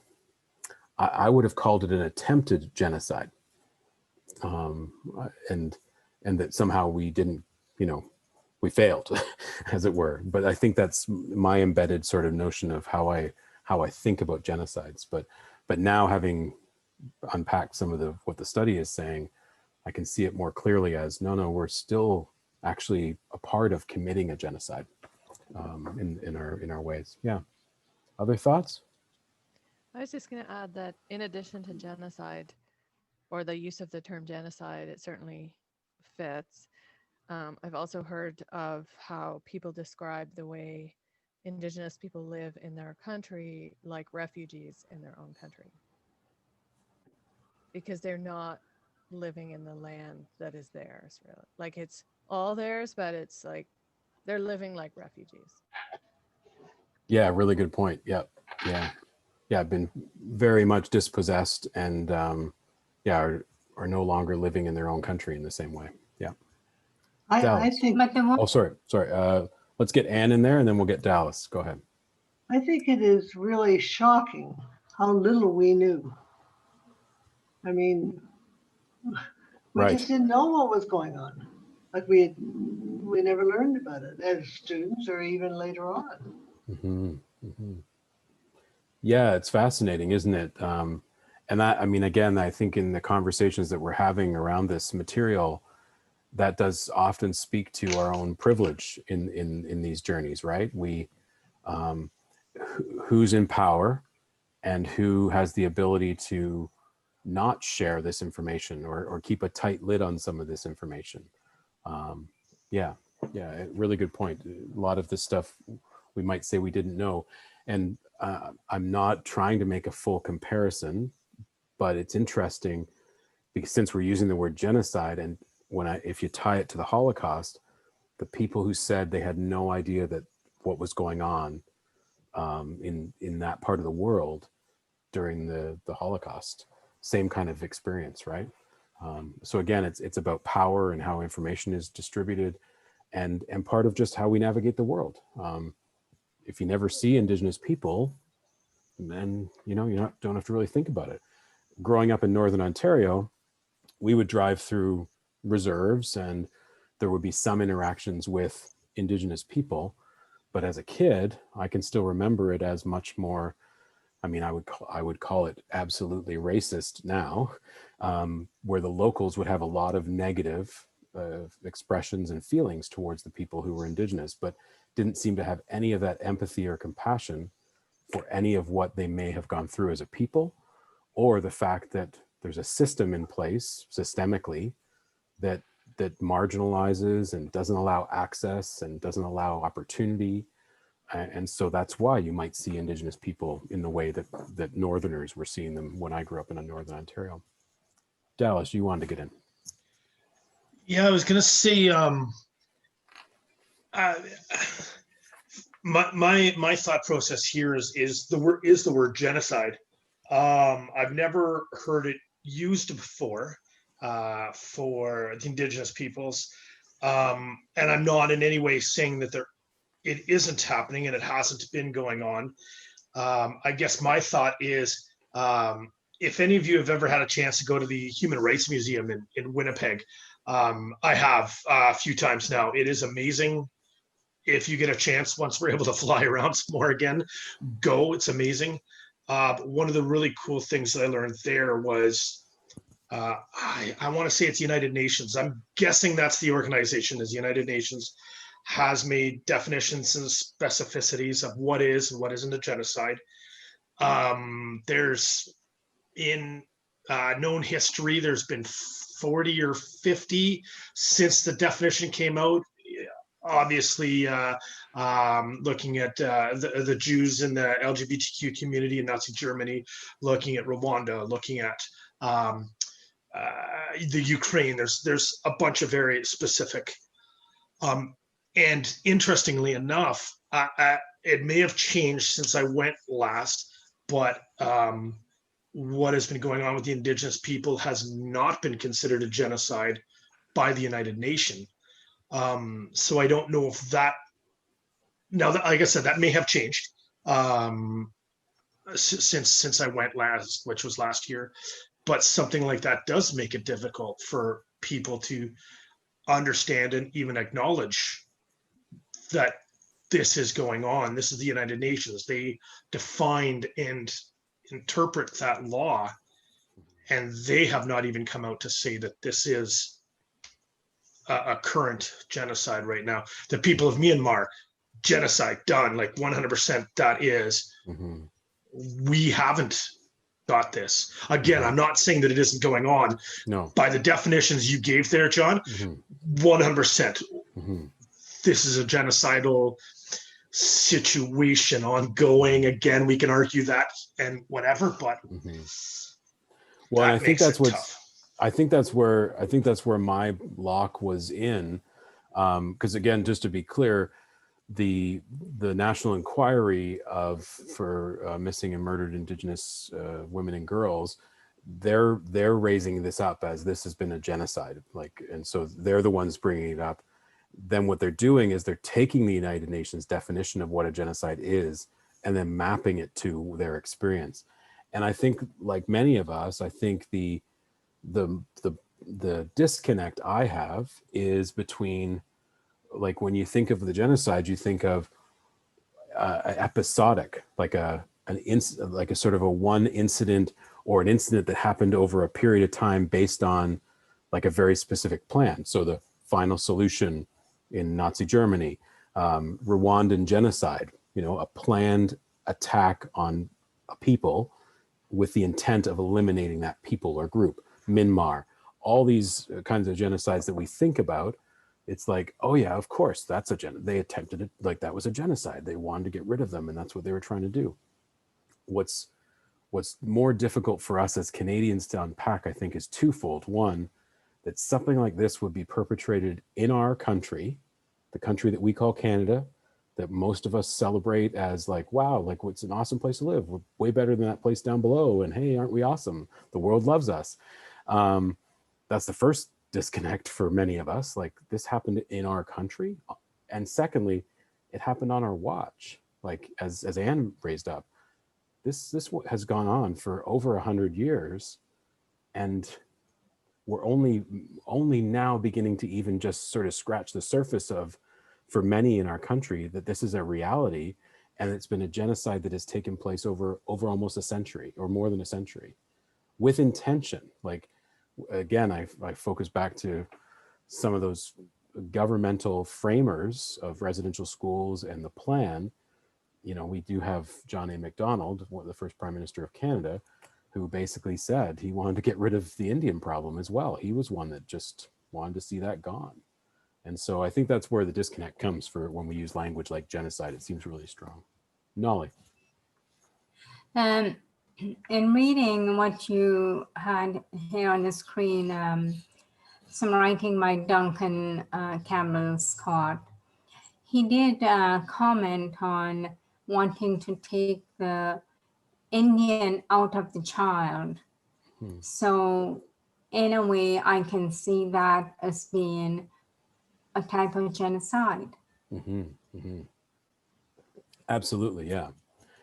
I would have called it an attempted genocide. And that somehow we didn't, we failed, as it were. But I think that's my embedded sort of notion of how I think about genocides. But now, having unpacked some of what the study is saying, I can see it more clearly as no, we're still actually a part of committing a genocide in our ways. Yeah. Other thoughts? I was just going to add that in addition to genocide, or the use of the term genocide, it certainly fits. I've also heard of how people describe the way Indigenous people live in their country like refugees in their own country, because they're not living in the land that is theirs, really. Like it's all theirs, but it's like they're living like refugees. Yeah, really good point. Yeah. I've been very much dispossessed and are no longer living in their own country in the same way. Yeah. I think. But the Oh, sorry. Let's get Anne in there and then we'll get Dallas. Go ahead. I think it is really shocking how little we knew. I mean, we Right. just didn't know what was going on. Like we never learned about it as students or even later on. Mm-hmm. Mm-hmm. Yeah, it's fascinating, isn't it? And that, I mean, again, I think in the conversations that we're having around this material, that does often speak to our own privilege in these journeys, right? We, who's in power and who has the ability to not share this information or keep a tight lid on some of this information. Yeah, really good point. A lot of this stuff we might say we didn't know. And I'm not trying to make a full comparison, but it's interesting because since we're using the word genocide, and if you tie it to the Holocaust, the people who said they had no idea that what was going on in that part of the world during the Holocaust, same kind of experience, right? So again, it's about power and how information is distributed, and part of just how we navigate the world. If you never see Indigenous people, then don't have to really think about it. Growing up in Northern Ontario, we would drive through reserves and there would be some interactions with Indigenous people, but as a kid, I can still remember it as much more. I mean, I would call it absolutely racist now, where the locals would have a lot of negative expressions and feelings towards the people who were Indigenous, but didn't seem to have any of that empathy or compassion for any of what they may have gone through as a people, or the fact that there's a system in place systemically that marginalizes and doesn't allow access and doesn't allow opportunity. And so that's why you might see Indigenous people in the way that Northerners were seeing them when I grew up in Northern Ontario. Dallas, you wanted to get in. Yeah, I was going to say, my thought process here is the word genocide. I've never heard it used before for the Indigenous peoples, and I'm not in any way saying that it isn't happening and it hasn't been going on. I guess my thought is, if any of you have ever had a chance to go to the Human Rights Museum in Winnipeg, I have a few times now. It is amazing. If you get a chance, once we're able to fly around some more again, go. It's amazing. But one of the really cool things that I learned there was, I want to say it's the United Nations. I'm guessing that's the organization, is the United Nations, has made definitions and specificities of what is and what isn't a genocide. There's in known history, there's been 40 or 50 since the definition came out. obviously looking at the Jews in the LGBTQ community in Nazi Germany, looking at Rwanda, looking at the Ukraine. There's a bunch of very specific. And interestingly enough, it may have changed since I went last, but what has been going on with the Indigenous people has not been considered a genocide by the United Nations. So I don't know if that, now that, like I said, that may have changed since I went last, which was last year. But something like that does make it difficult for people to understand and even acknowledge that this is going on. This is the United Nations. They defined and interpret that law, and they have not even come out to say that this is a current genocide right now. The people of Myanmar, genocide done, like 100% that is. Mm-hmm. We haven't got this. Again, I'm not saying that it isn't going on. No. By the definitions you gave there, John, 100%. This is a genocidal situation ongoing. Again, we can argue that and whatever, but well, and I think that's what's tough. I think that's where my lock was in, because again, just to be clear, the National Inquiry for missing and murdered Indigenous women and girls, they're raising this up as this has been a genocide, like, and so they're the ones bringing it up. Then what they're doing is they're taking the United Nations definition of what a genocide is and then mapping it to their experience. And I think, like many of us, I think the disconnect I have is between, like, when you think of the genocide, you think of episodic, like a sort of a one incident, or an incident that happened over a period of time based on like a very specific plan. So the final solution in Nazi Germany, Rwandan genocide, a planned attack on a people with the intent of eliminating that people or group. Myanmar, all these kinds of genocides that we think about, it's like, oh yeah, of course, that's they attempted it, like that was a genocide. They wanted to get rid of them, and that's what they were trying to do. What's more difficult for us as Canadians to unpack, I think, is twofold. One, that something like this would be perpetrated in our country, the country that we call Canada, that most of us celebrate as like, wow, like it's an awesome place to live. We're way better than that place down below. And hey, aren't we awesome? The world loves us. That's the first disconnect for many of us. Like, this happened in our country. And secondly, it happened on our watch. Like, as Anne raised up, this has gone on for over 100 years. And we're only now beginning to even just sort of scratch the surface of, for many in our country, that this is a reality, and it's been a genocide that has taken place over almost a century, or more than a century, with intention. Like, again, I focus back to some of those governmental framers of residential schools and the plan. We do have John A. Macdonald, the first Prime Minister of Canada, who basically said he wanted to get rid of the Indian problem as well. He was one that just wanted to see that gone. And so I think that's where the disconnect comes for when we use language like genocide. It seems really strong. Nolly. In reading what you had here on the screen, some writing by Duncan Campbell Scott, he did comment on wanting to take the Indian out of the child. So in a way, I can see that as being a type of genocide. Absolutely, yeah.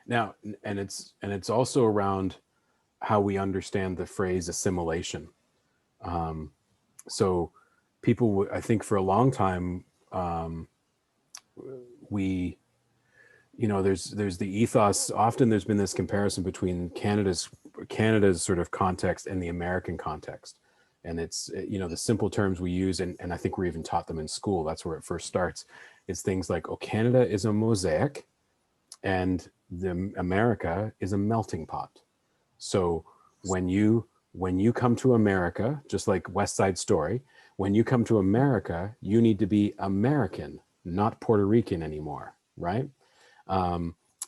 Now, and it's also around how we understand the phrase assimilation. So people, I think for a long time, there's the ethos. Often there's been this comparison between Canada's sort of context and the American context. And it's, the simple terms we use, and I think we're even taught them in school. That's where it first starts. It's things like, oh, Canada is a mosaic and America is a melting pot. So when you come to America, just like West Side Story, when you come to America, you need to be American, not Puerto Rican anymore, right?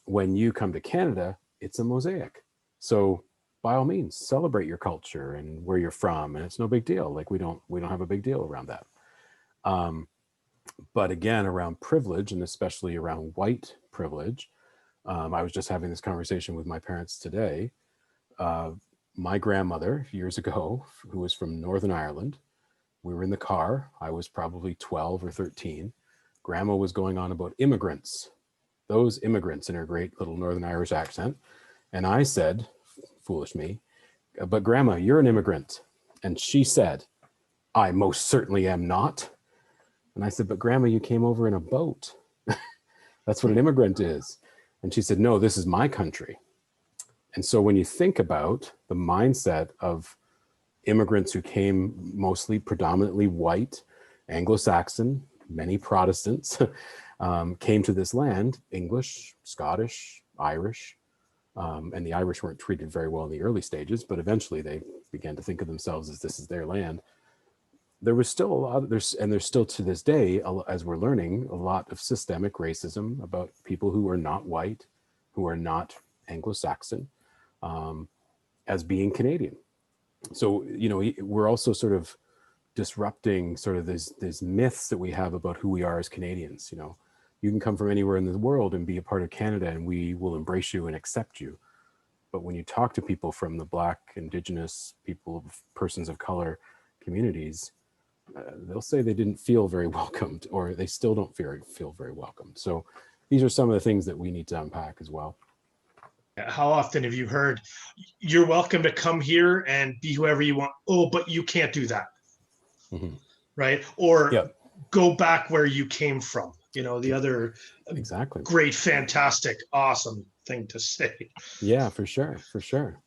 When you come to Canada, it's a mosaic. So by all means, celebrate your culture and where you're from, and it's no big deal. Like we don't have a big deal around that. But again, around privilege, and especially around white privilege, I was just having this conversation with my parents today. My grandmother years ago, who was from Northern Ireland, we were in the car. I was probably 12 or 13. Grandma was going on about immigrants, those immigrants, in her great little Northern Irish accent. And I said, foolish me, but Grandma, you're an immigrant. And she said, I most certainly am not. And I said, but Grandma, you came over in a boat. That's what an immigrant is. And she said, no, this is my country. And so when you think about the mindset of immigrants who came mostly predominantly white, Anglo-Saxon, many Protestants, came to this land, English, Scottish, Irish, and the Irish weren't treated very well in the early stages, but eventually they began to think of themselves as this is their land. There was still a lot, there's still to this day, as we're learning, a lot of systemic racism about people who are not white, who are not Anglo-Saxon, as being Canadian. So, you know, we're also sort of disrupting sort of these myths that we have about who we are as Canadians. You know, you can come from anywhere in the world and be a part of Canada, and we will embrace you and accept you. But when you talk to people from the Black, Indigenous, persons of color communities, they'll say they didn't feel very welcomed, or they still don't feel very welcomed. So these are some of the things that we need to unpack as well. How often have you heard, you're welcome to come here and be whoever you want? Oh, but you can't do that. Mm-hmm. Right? Or yep. Go back where you came from. You know, the other exactly great, fantastic, awesome thing to say. Yeah, for sure. For sure.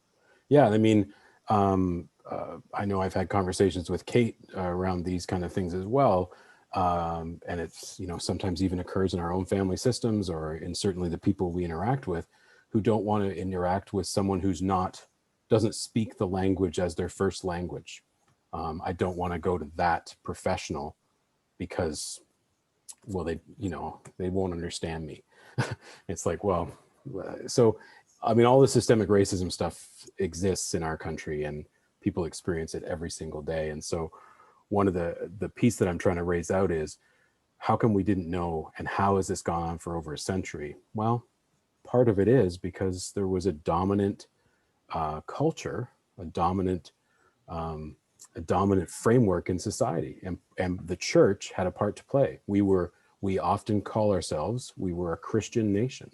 Yeah. I mean, I know I've had conversations with Kate around these kind of things as well. And it's, you know, sometimes even occurs in our own family systems, or in certainly the people we interact with, who don't want to interact with someone who's doesn't speak the language as their first language. I don't want to go to that professional because, well, they won't understand me. It's like, well, so, I mean, all the systemic racism stuff exists in our country, and people experience it every single day. And so one of the piece that I'm trying to raise out is, how come we didn't know, and how has this gone on for over a century? Well, part of it is because there was a dominant culture, a dominant framework in society, and the church had a part to play. We often call ourselves, we were a Christian nation.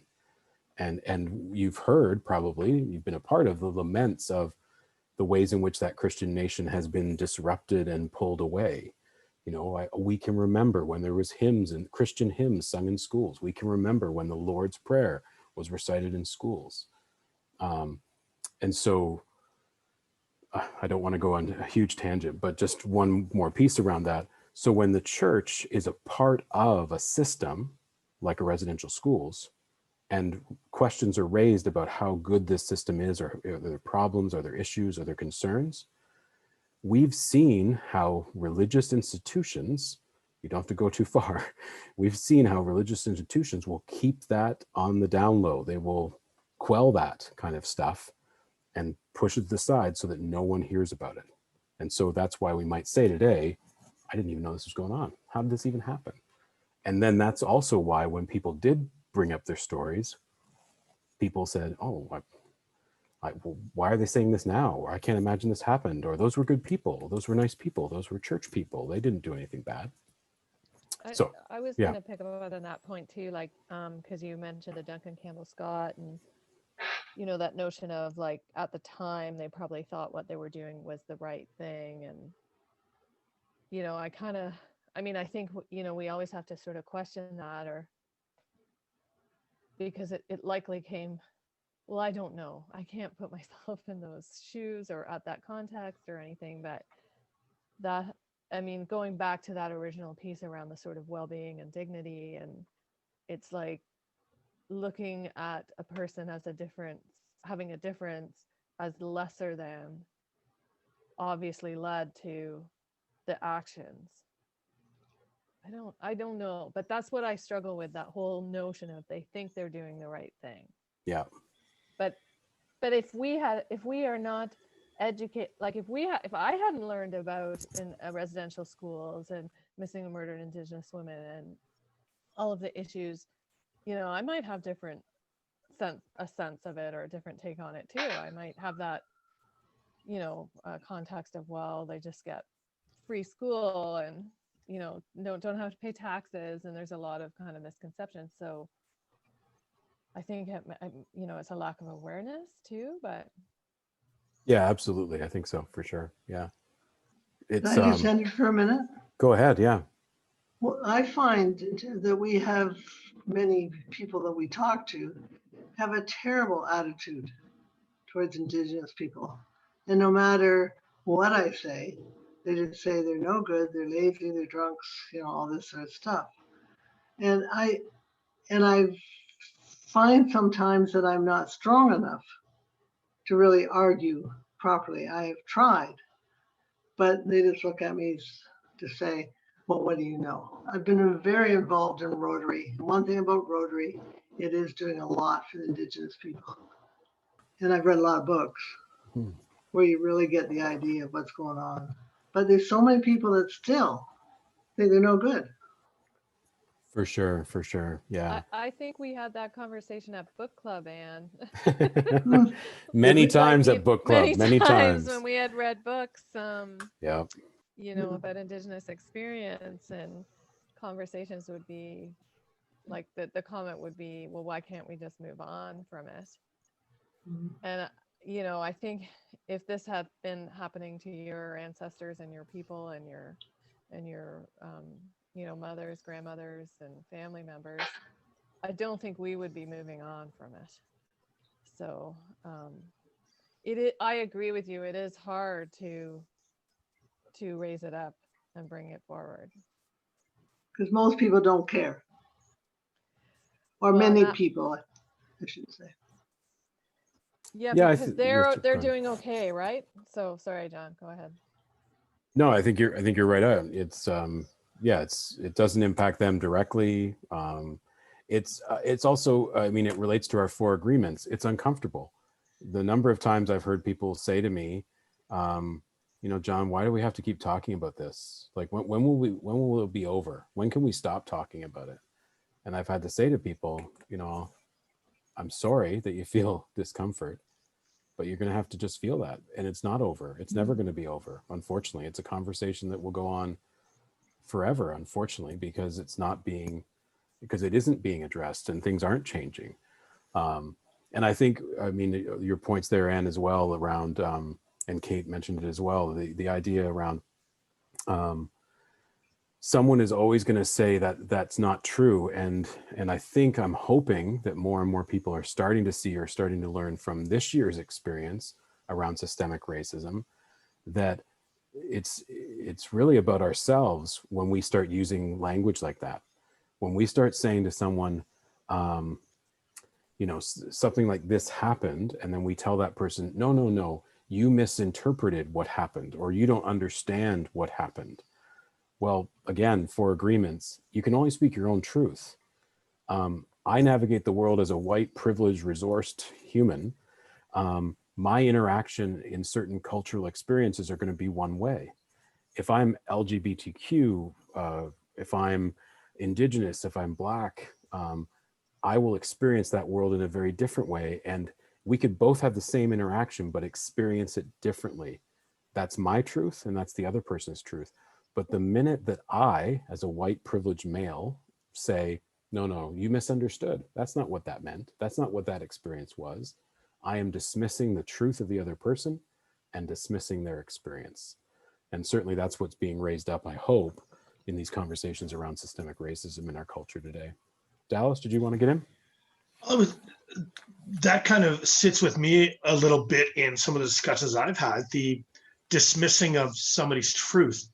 And you've heard, probably, you've been a part of the laments of the ways in which that Christian nation has been disrupted and pulled away. You know, we can remember when there was hymns and Christian hymns sung in schools. We can remember when the Lord's Prayer was recited in schools. And so I don't want to go on a huge tangent, but just one more piece around that. So when the church is a part of a system like a residential schools, and questions are raised about how good this system is, or are there problems, are there issues, are there concerns, we've seen how religious institutions, you don't have to go too far, we've seen how religious institutions will keep that on the down low. They will quell that kind of stuff and push it to the side so that no one hears about it. And so that's why we might say today, I didn't even know this was going on. How did this even happen? And then that's also why when people did bring up their stories, people said, oh, well, why are they saying this now? Or I can't imagine this happened. Or those were good people. Those were nice people. Those were church people. They didn't do anything bad. So I was going to pick up on that point too, like, because you mentioned the Duncan Campbell Scott, and, you know, that notion of, like, at the time, they probably thought what they were doing was the right thing. And, you know, I think, you know, we always have to sort of question that, or because it likely came, well, I don't know. I can't put myself in those shoes or at that context or anything, but that, I mean, going back to that original piece around the sort of well-being and dignity, and it's like looking at a person as a difference, having a difference as lesser than, obviously led to the actions. I don't know, but that's what I struggle with, that whole notion of they think they're doing the right thing. Yeah. But if we are not educate, like if I hadn't learned about in residential schools and missing and murdered Indigenous women and all of the issues, I might have a sense of it or a different take on it too. I might have that, context of, well, they just get free school and, don't have to pay taxes, and there's a lot of kind of misconceptions. So I think, it's a lack of awareness too, but. Yeah, absolutely. I think so, for sure. Yeah. It's, Can I just end it for a minute? go ahead. Yeah. Well, I find that we have many people that we talk to have a terrible attitude towards Indigenous people. And no matter what I say, they just say they're no good, they're lazy, they're drunks, all this sort of stuff. And I find sometimes that I'm not strong enough to really argue properly. I have tried, but they just look at me to say, well, what do you know? I've been very involved in Rotary. One thing about Rotary, it is doing a lot for the Indigenous people. And I've read a lot of books where you really get the idea of what's going on. But there's so many people that still think they're no good. For sure. For sure. Yeah. I think we had that conversation at book club, Anne. Many times at book club, many times when we had read books, yeah. About Indigenous experience, and conversations would be like the comment would be, well, why can't we just move on from it? And I think if this had been happening to your ancestors and your people and your mothers, grandmothers, and family members, I don't think we would be moving on from it. So I agree with you. It is hard to raise it up and bring it forward. Because most people don't care. Or many people, I should say. Yeah, because they're doing okay, right? So sorry, John, go ahead. No, I think you're right on. It's it doesn't impact them directly. It's also, it relates to our 4 agreements. It's uncomfortable. The number of times I've heard people say to me, John, why do we have to keep talking about this? Like, when will it be over? When can we stop talking about it? And I've had to say to people, I'm sorry that you feel discomfort, but you're going to have to just feel that. And it's not over. It's never going to be over. Unfortunately, it's a conversation that will go on forever, unfortunately, because it isn't being addressed and things aren't changing. And I think, your points there, Anne, as well, around, and Kate mentioned it as well, the idea around someone is always going to say that that's not true. And I'm hoping that more and more people are starting to see or starting to learn from this year's experience around systemic racism, that it's really about ourselves when we start using language like that. When we start saying to someone, something like this happened, and then we tell that person, no, you misinterpreted what happened, or you don't understand what happened. Well, again, 4 agreements, you can only speak your own truth. I navigate the world as a white, privileged, resourced human. My interaction in certain cultural experiences are going to be one way. If I'm LGBTQ, if I'm Indigenous, if I'm Black, I will experience that world in a very different way. And we could both have the same interaction, but experience it differently. That's my truth, and that's the other person's truth. But the minute that I, as a white privileged male, say, no, you misunderstood. That's not what that meant. That's not what that experience was. I am dismissing the truth of the other person and dismissing their experience. And certainly that's what's being raised up, I hope, in these conversations around systemic racism in our culture today. Dallas, did you want to get in? That kind of sits with me a little bit in some of the discussions I've had, the dismissing of somebody's truth.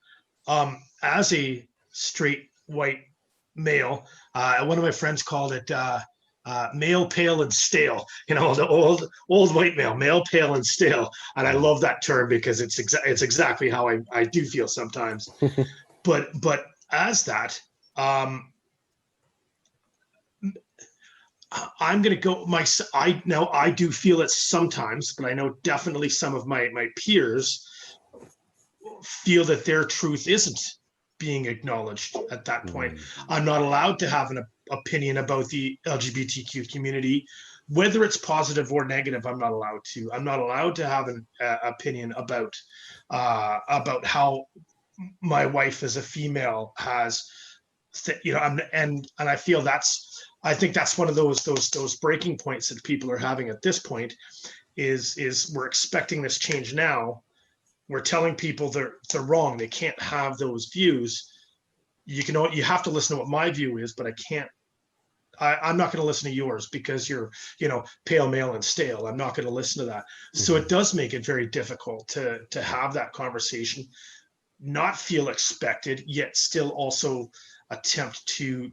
As a straight white male, one of my friends called it male, pale, and stale. The old white male, pale, and stale. And I love that term because it's exactly how I do feel sometimes. But as that, Um, I'm going to go I do feel it sometimes, but I know definitely some of my peers feel that their truth isn't being acknowledged at that point. I'm not allowed to have an opinion about the LGBTQ community, whether it's positive or negative. I'm not allowed to. I'm not allowed to have an opinion about how my wife as a female has, and I feel I think that's one of those breaking points that people are having at this point is we're expecting this change now. We're telling people they're wrong. They can't have those views. You have to listen to what my view is, but I'm not going to listen to yours because you're, pale, male, and stale. I'm not going to listen to that. Mm-hmm. So it does make it very difficult to have that conversation, not feel expected, yet still also attempt to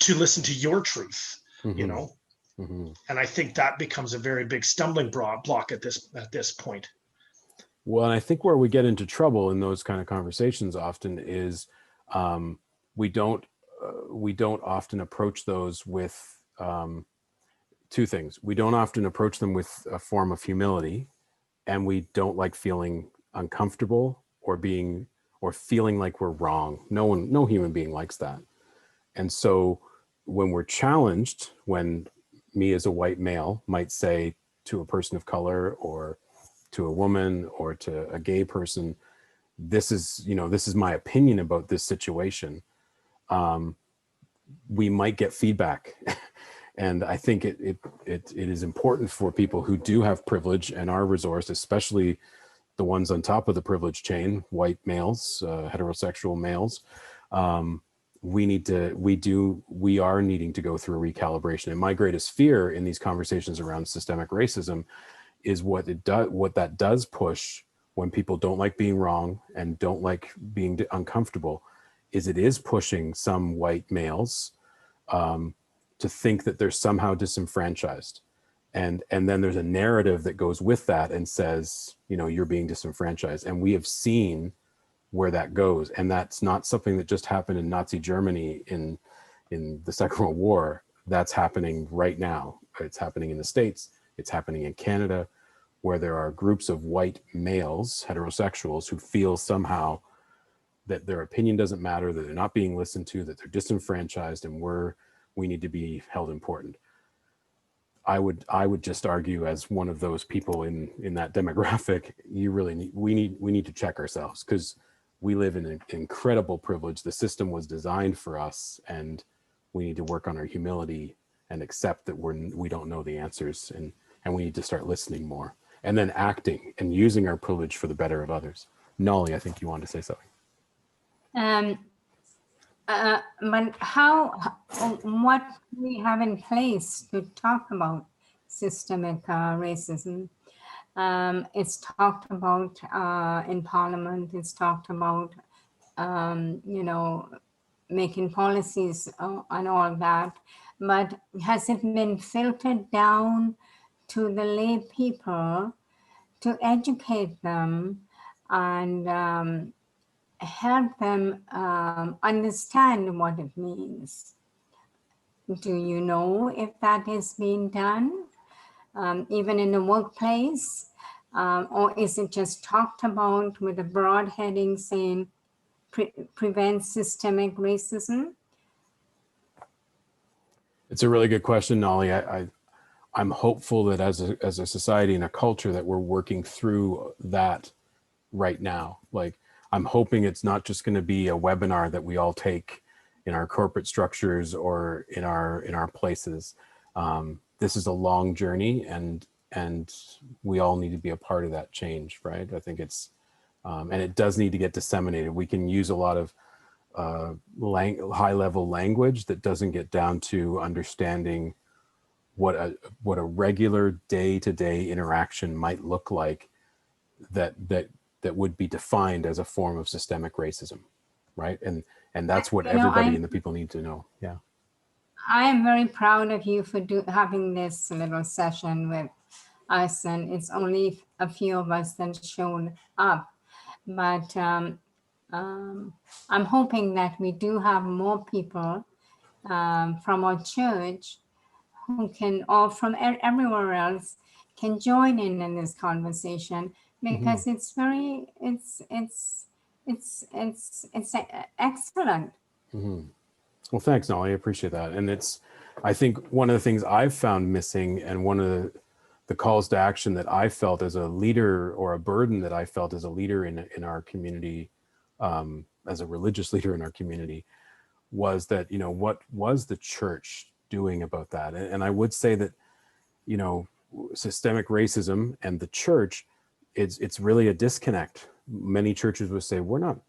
listen to your truth, Mm-hmm. Mm-hmm. And I think that becomes a very big stumbling block at this point. Well, and I think where we get into trouble in those kind of conversations often is we don't often approach those with two things. We don't often approach them with a form of humility, and we don't like feeling uncomfortable or feeling like we're wrong. No human being likes that. And so when we're challenged, when me as a white male might say to a person of color or to a woman or to a gay person, this is my opinion about this situation, we might get feedback. And I think it is important for people who do have privilege and are resourced, especially the ones on top of the privilege chain, white males, heterosexual males. We are needing to go through a recalibration. And my greatest fear in these conversations around systemic racism is what that does push when people don't like being wrong and don't like being uncomfortable, is it is pushing some white males to think that they're somehow disenfranchised. And then there's a narrative that goes with that and says, you're being disenfranchised. And we have seen where that goes. And that's not something that just happened in Nazi Germany in the Second World War. That's happening right now. It's happening in the States. It's happening in Canada, where there are groups of white males, heterosexuals, who feel somehow that their opinion doesn't matter, that they're not being listened to, that they're disenfranchised, and we need to be held important. I would just argue, as one of those people in that demographic, we need to check ourselves, because we live in an incredible privilege. The system was designed for us, and we need to work on our humility and accept that we don't know the answers, and we need to start listening more, and then acting and using our privilege for the better of others. Nolly, I think you wanted to say something. But what we have in place to talk about systemic racism? It's talked about in Parliament. It's talked about, making policies and all that. But has it been filtered down to the lay people to educate them and help them understand what it means? Do you know if that is being done, even in the workplace? Or is it just talked about with a broad heading saying prevent systemic racism? It's a really good question, Nolly. I'm hopeful that as a society and a culture that we're working through that right now. Like, I'm hoping it's not just going to be a webinar that we all take in our corporate structures or in our places. This is a long journey, and we all need to be a part of that change, right? I think it's, and it does need to get disseminated. We can use a lot of high-level language that doesn't get down to understanding what a regular day-to-day interaction might look like that would be defined as a form of systemic racism, right? And that's what everybody and the people need to know. Yeah. I am very proud of you for having this little session with us, and it's only a few of us that showed up. But I'm hoping that we do have more people from our church who can, or from everywhere else, can join in this conversation, because it's very, it's excellent. Well, thanks, Nolly. I appreciate that. And it's, I think one of the things I've found missing, and one of the calls to action that I felt as a leader, or a burden that I felt as a leader in our community, as a religious leader in our community, was that, what was the church doing about that? And I would say that, systemic racism and the church, it's really a disconnect. Many churches would say, we're not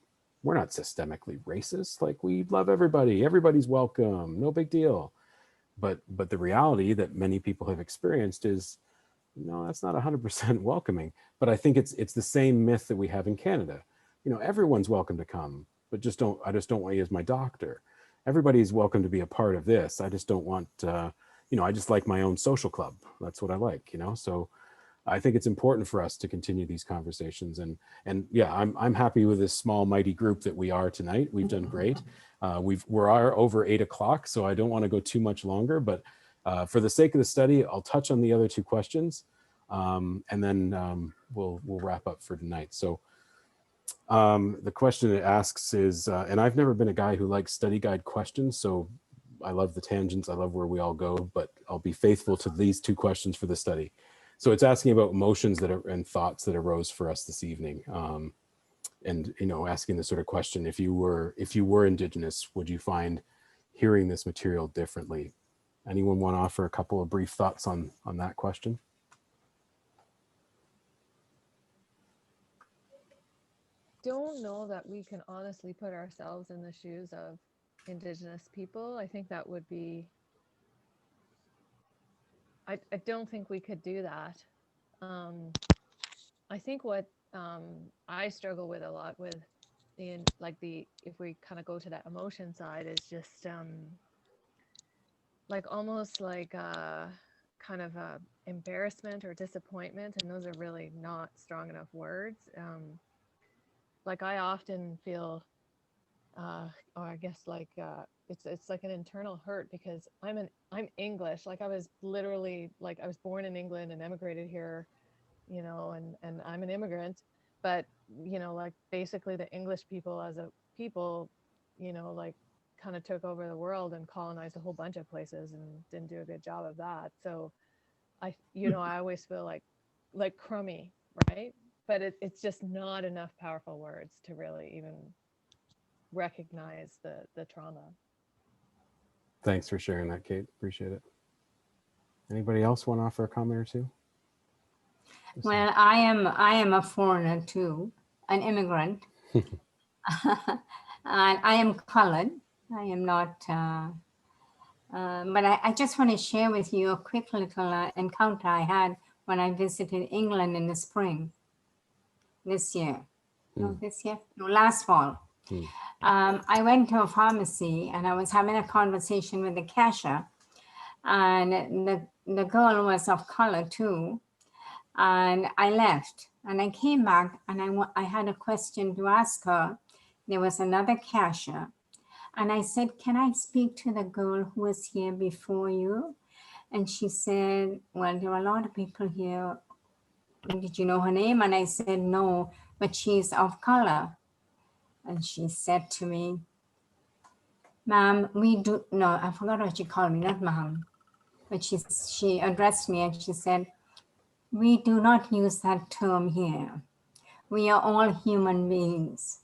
systemically racist. Like, we love everybody. Everybody's welcome. No big deal. But the reality that many people have experienced is, no, that's not 100% welcoming. But I think it's the same myth that we have in Canada. Everyone's welcome to come, but I just don't want you as my doctor. Everybody's welcome to be a part of this. I just don't want, I just like my own social club. That's what I like, So I think it's important for us to continue these conversations. And yeah, I'm happy with this small, mighty group that we are tonight. We've done great. We're over 8 o'clock, so I don't want to go too much longer, but for the sake of the study, I'll touch on the other two questions, and then we'll wrap up for tonight. So the question it asks is, and I've never been a guy who likes study guide questions, so I love the tangents, I love where we all go, but I'll be faithful to these two questions for the study. So it's asking about emotions and thoughts that arose for us this evening. And, asking the sort of question, if you were Indigenous, would you find hearing this material differently? Anyone want to offer a couple of brief thoughts on that question? Don't know that we can honestly put ourselves in the shoes of Indigenous people. I think that would be, I don't think we could do that. I think what I struggle with a lot with if we kind of go to that emotion side, is just almost like kind of embarrassment or disappointment, and those are really not strong enough words. I often feel, or I guess it's like an internal hurt, because I'm English. I was literally, I was born in England and emigrated here, and I'm an immigrant, but basically the English people as a people, kind of took over the world and colonized a whole bunch of places and didn't do a good job of that. So I always feel like crummy, right? But it's just not enough powerful words to really even recognize the trauma. Thanks for sharing that, Kate. Appreciate it. Anybody else want to offer a comment or two? Well, I am a foreigner too, an immigrant. And I am colored. I am not, but I just want to share with you a quick little encounter I had when I visited England in the spring this year. No, last fall. I went to a pharmacy and I was having a conversation with the cashier, and the girl was of color too. And I left and I came back and I had a question to ask her. There was another cashier. And I said, can I speak to the girl who was here before you? And she said, well, there are a lot of people here. Did you know her name? And I said, no, but she's of color. And she said to me, ma'am, I forgot what she called me, not ma'am. But she addressed me and she said, we do not use that term here. We are all human beings.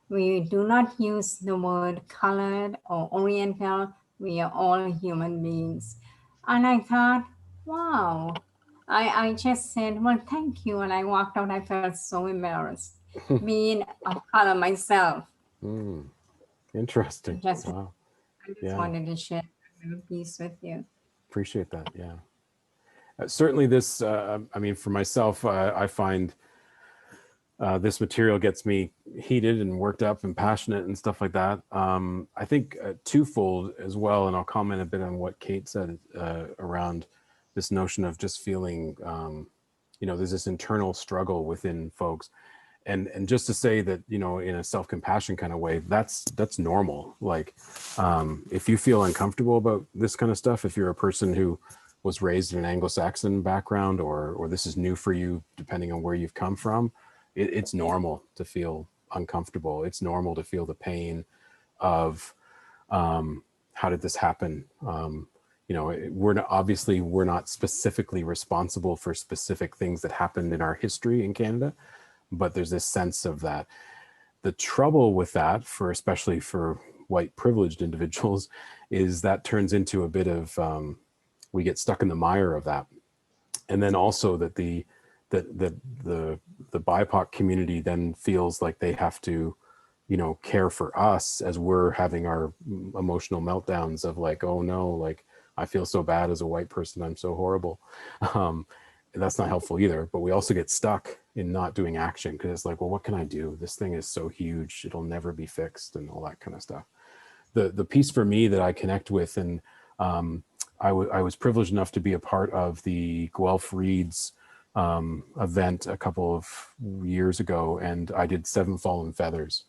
We do not use the word colored or oriental. We are all human beings. And I thought, wow. I just said, well, thank you. And I walked out. I felt so embarrassed being of color myself. Interesting. Wow. I just wanted to share a piece with you. Appreciate that. Yeah. Certainly this, for myself, I find this material gets me heated and worked up and passionate and stuff like that. I think twofold as well, and I'll comment a bit on what Kate said around this notion of just feeling, there's this internal struggle within folks. And just to say that, you know, in a self-compassion kind of way, that's normal. Like, if you feel uncomfortable about this kind of stuff, if you're a person who was raised in an Anglo-Saxon background, or this is new for you, depending on where you've come from, it's normal to feel uncomfortable. It's normal to feel the pain of, how did this happen? You know, we're not specifically responsible for specific things that happened in our history in Canada, but there's this sense of that. The trouble with that, especially for white privileged individuals, is that turns into a bit of, we get stuck in the mire of that. And then also that the BIPOC community then feels like they have to, you know, care for us as we're having our emotional meltdowns of like, oh no, like I feel so bad as a white person, I'm so horrible. That's not helpful either. But we also get stuck in not doing action because it's like, well, what can I do? This thing is so huge, it'll never be fixed, and all that kind of stuff. The piece for me that I connect with, and I was privileged enough to be a part of the Guelph Reads event a couple of years ago, and I did 7 Fallen Feathers.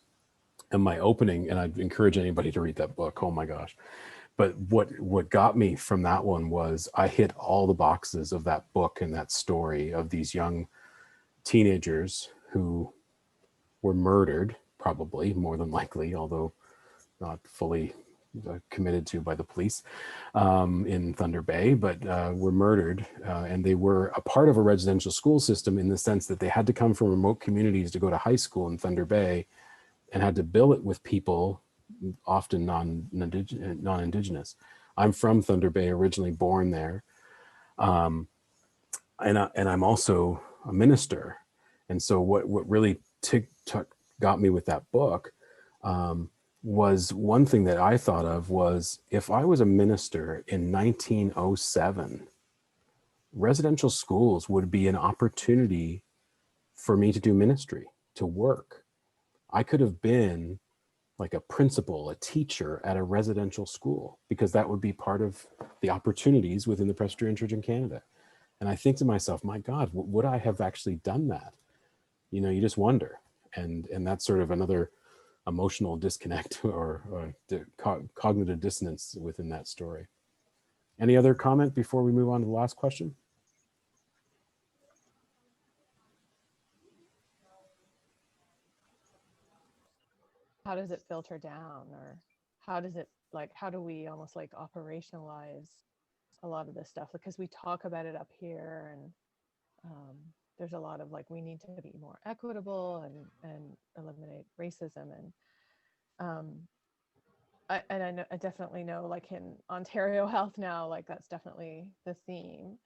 And my opening, and I'd encourage anybody to read that book, oh my gosh. But what got me from that one was I hit all the boxes of that book and that story of these young teenagers who were murdered, probably, more than likely, although not fully committed to by the police in Thunder Bay, but were murdered. And they were a part of a residential school system in the sense that they had to come from remote communities to go to high school in Thunder Bay, and had to bill it with people often non-Indigenous. I'm from Thunder Bay, originally born there. And I'm also a minister. And so what really got me with that book was one thing that I thought of was, if I was a minister in 1907, residential schools would be an opportunity for me to do ministry, to work. I could have been like a principal, a teacher at a residential school, because that would be part of the opportunities within the Presbyterian Church in Canada. And I think to myself, my God, would I have actually done that? You know, you just wonder. And that's sort of another emotional disconnect or cognitive dissonance within that story. Any other comment before we move on to the last question? How does it filter down, or how does it, like, how do we almost like operationalize a lot of this stuff? Because we talk about it up here, and there's a lot of like, we need to be more equitable and eliminate racism, and I definitely know, like in Ontario Health now, like that's definitely the theme.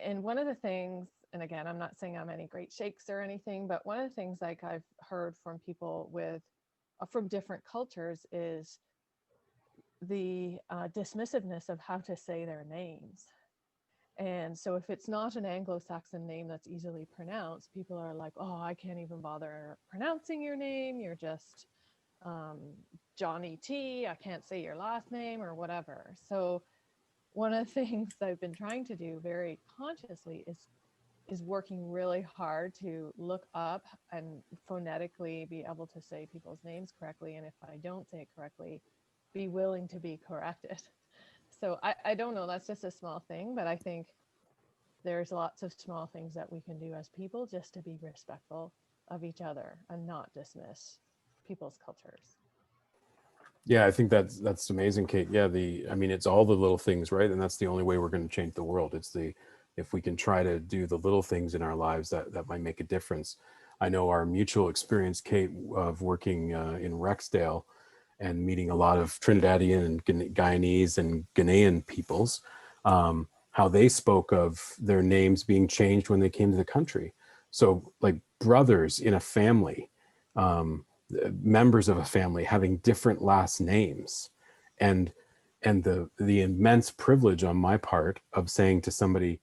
And one of the things, and again, I'm not saying I'm any great shakes or anything, but one of the things like I've heard from people from different cultures is the dismissiveness of how to say their names. And so if it's not an Anglo-Saxon name that's easily pronounced, people are like, oh, I can't even bother pronouncing your name. You're just Johnny T. I can't say your last name or whatever. So one of the things I've been trying to do very consciously is working really hard to look up and phonetically be able to say people's names correctly. And if I don't say it correctly, be willing to be corrected. So I don't know, that's just a small thing, but I think there's lots of small things that we can do as people just to be respectful of each other and not dismiss people's cultures. Yeah, I think that's amazing, Kate. Yeah, I mean, it's all the little things, right? And that's the only way we're going to change the world. If we can try to do the little things in our lives that might make a difference. I know our mutual experience, Kate, of working in Rexdale and meeting a lot of Trinidadian and Guyanese and Ghanaian peoples, how they spoke of their names being changed when they came to the country. So like brothers in a family, members of a family having different last names, and the immense privilege on my part of saying to somebody,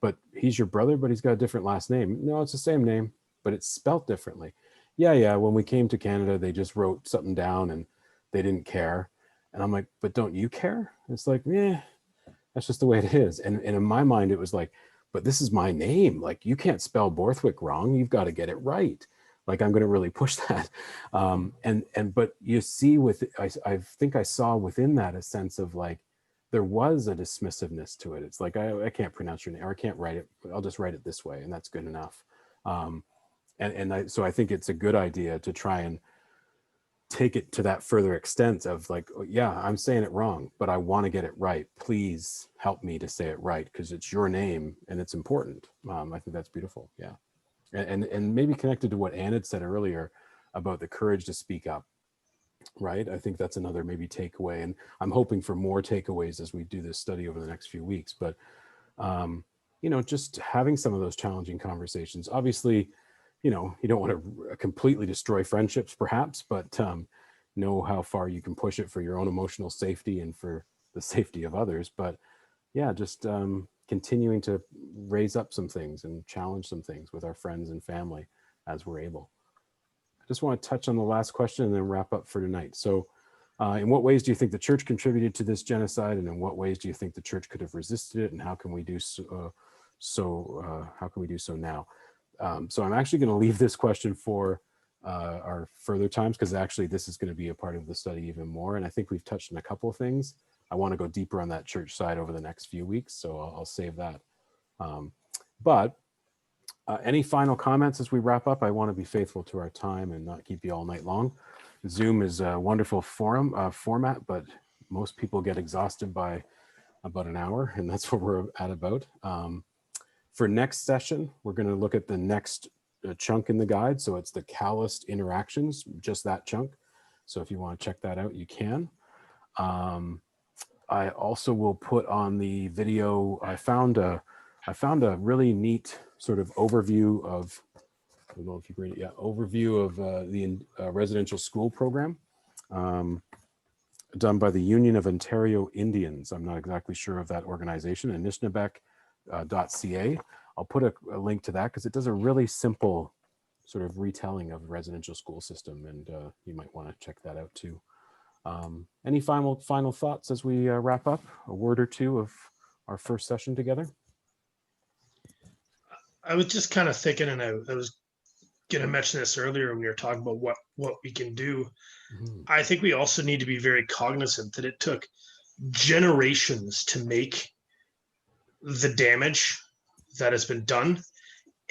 but he's your brother, but he's got a different last name. No, it's the same name, but it's spelt differently. Yeah, when we came to Canada, they just wrote something down and they didn't care. And I'm like, but don't you care? It's like, yeah, that's just the way it is. And in my mind, it was like, but this is my name. Like, you can't spell Borthwick wrong. You've got to get it right. like I'm going to really push that. But you see I think I saw within that a sense of like, there was a dismissiveness to it. It's like, I can't pronounce your name, or I can't write it, I'll just write it this way, and that's good enough. So I think it's a good idea to try and take it to that further extent of like, oh, yeah, I'm saying it wrong, but I want to get it right. Please help me to say it right, because it's your name and it's important. I think that's beautiful. Yeah. And maybe connected to what Ann had said earlier about the courage to speak up. Right. I think that's another maybe takeaway. And I'm hoping for more takeaways as we do this study over the next few weeks. But, just having some of those challenging conversations. Obviously, you don't want to completely destroy friendships, perhaps, but know how far you can push it for your own emotional safety and for the safety of others. But yeah, just continuing to raise up some things and challenge some things with our friends and family as we're able. I just want to touch on the last question and then wrap up for tonight. So in what ways do you think the church contributed to this genocide, and in what ways do you think the church could have resisted it, and how can we do so now? So I'm actually going to leave this question for our further times, because actually this is going to be a part of the study even more. And I think we've touched on a couple of things. I want to go deeper on that church side over the next few weeks, so I'll save that. But any final comments as we wrap up? I want to be faithful to our time and not keep you all night long. Zoom is a wonderful format, but most people get exhausted by about an hour, and that's what we're at about. For next session, we're going to look at the next chunk in the guide. So it's the calloused interactions, just that chunk. So if you want to check that out, you can. I also will put on the video, I found a really neat sort of overview of, I don't know if you can read it yet, overview of the residential school program done by the Union of Ontario Indians. I'm not exactly sure of that organization, Anishinabek.ca. I'll put a link to that because it does a really simple sort of retelling of the residential school system, and you might want to check that out too. Any final thoughts as we wrap up? A word or two of our first session together? I was just kind of thinking, and I was going to mention this earlier when we were talking about what we can do. Mm-hmm. I think we also need to be very cognizant that it took generations to make the damage that has been done,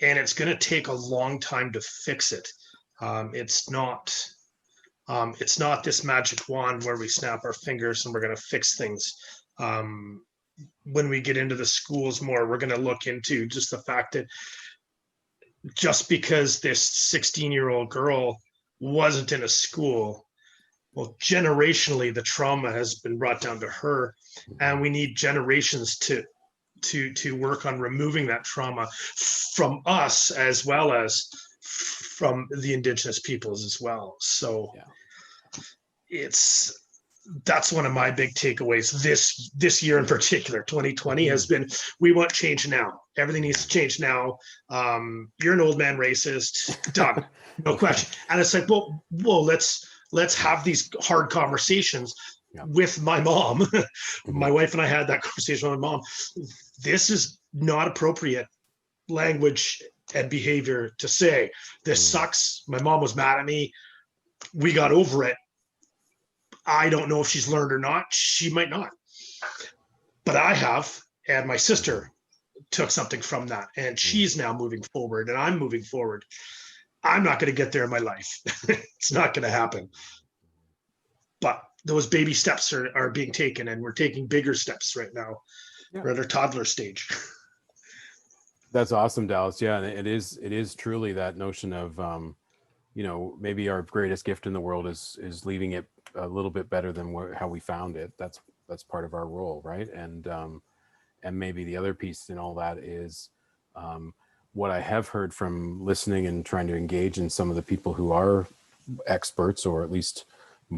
and it's going to take a long time to fix it. It's not this magic wand where we snap our fingers and we're going to fix things. When we get into the schools more, we're going to look into just the fact that just because this 16-year-old girl wasn't in a school, well, generationally, the trauma has been brought down to her, and we need generations to work on removing that trauma from us as well as from the Indigenous peoples as well. So yeah. That's one of my big takeaways this year in particular. 2020 has been, we want change now. Everything needs to change now. You're an old man racist, done, no question. And it's like, well, let's have these hard conversations with my mom. My wife and I had that conversation with my mom. This is not appropriate language and behavior to say. This sucks. My mom was mad at me. We got over it. I don't know if she's learned or not. She might not. But I have, and my sister took something from that, and she's now moving forward, and I'm moving forward. I'm not going to get there in my life. It's not going to happen. But those baby steps are being taken, and we're taking bigger steps right now. Yeah. We're at our toddler stage. That's awesome, Dallas. Yeah, and it is truly that notion of, maybe our greatest gift in the world is leaving it a little bit better than how we found it. That's part of our role, right? And maybe the other piece in all that is what I have heard from listening and trying to engage in some of the people who are experts, or at least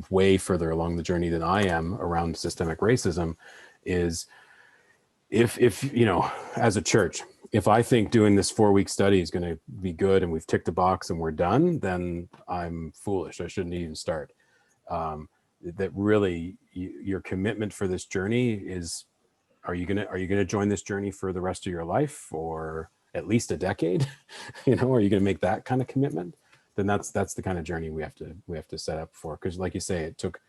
way further along the journey than I am around systemic racism, is if as a church, if I think doing this 4-week study is going to be good and we've ticked the box and we're done, then I'm foolish. I shouldn't even start. That really your commitment for this journey is, are you gonna join this journey for the rest of your life, or at least a decade? Are you gonna make that kind of commitment? then that's the kind of journey we have to set up for. Because like you say, it took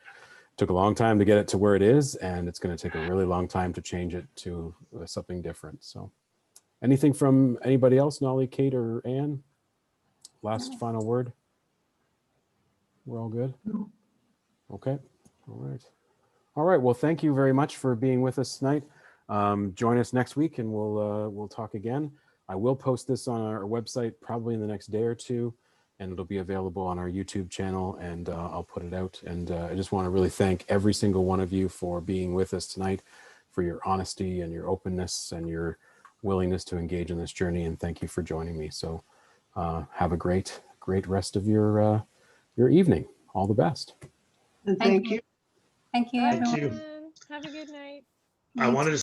a long time to get it to where it is, and it's going to take a really long time to change it to something different. So anything from anybody else, Nolly, Kate, or Anne? Last final word? We're all good? Okay. All right. Well, thank you very much for being with us tonight. Join us next week and we'll talk again. I will post this on our website probably in the next day or two, and it'll be available on our YouTube channel, and I'll put it out. And I just want to really thank every single one of you for being with us tonight, for your honesty and your openness and your willingness to engage in this journey. And thank you for joining me. So have a great rest of your evening. All the best. And thank you. Thank you, Bye, everyone. you. everyone. Have a good night. I wanted to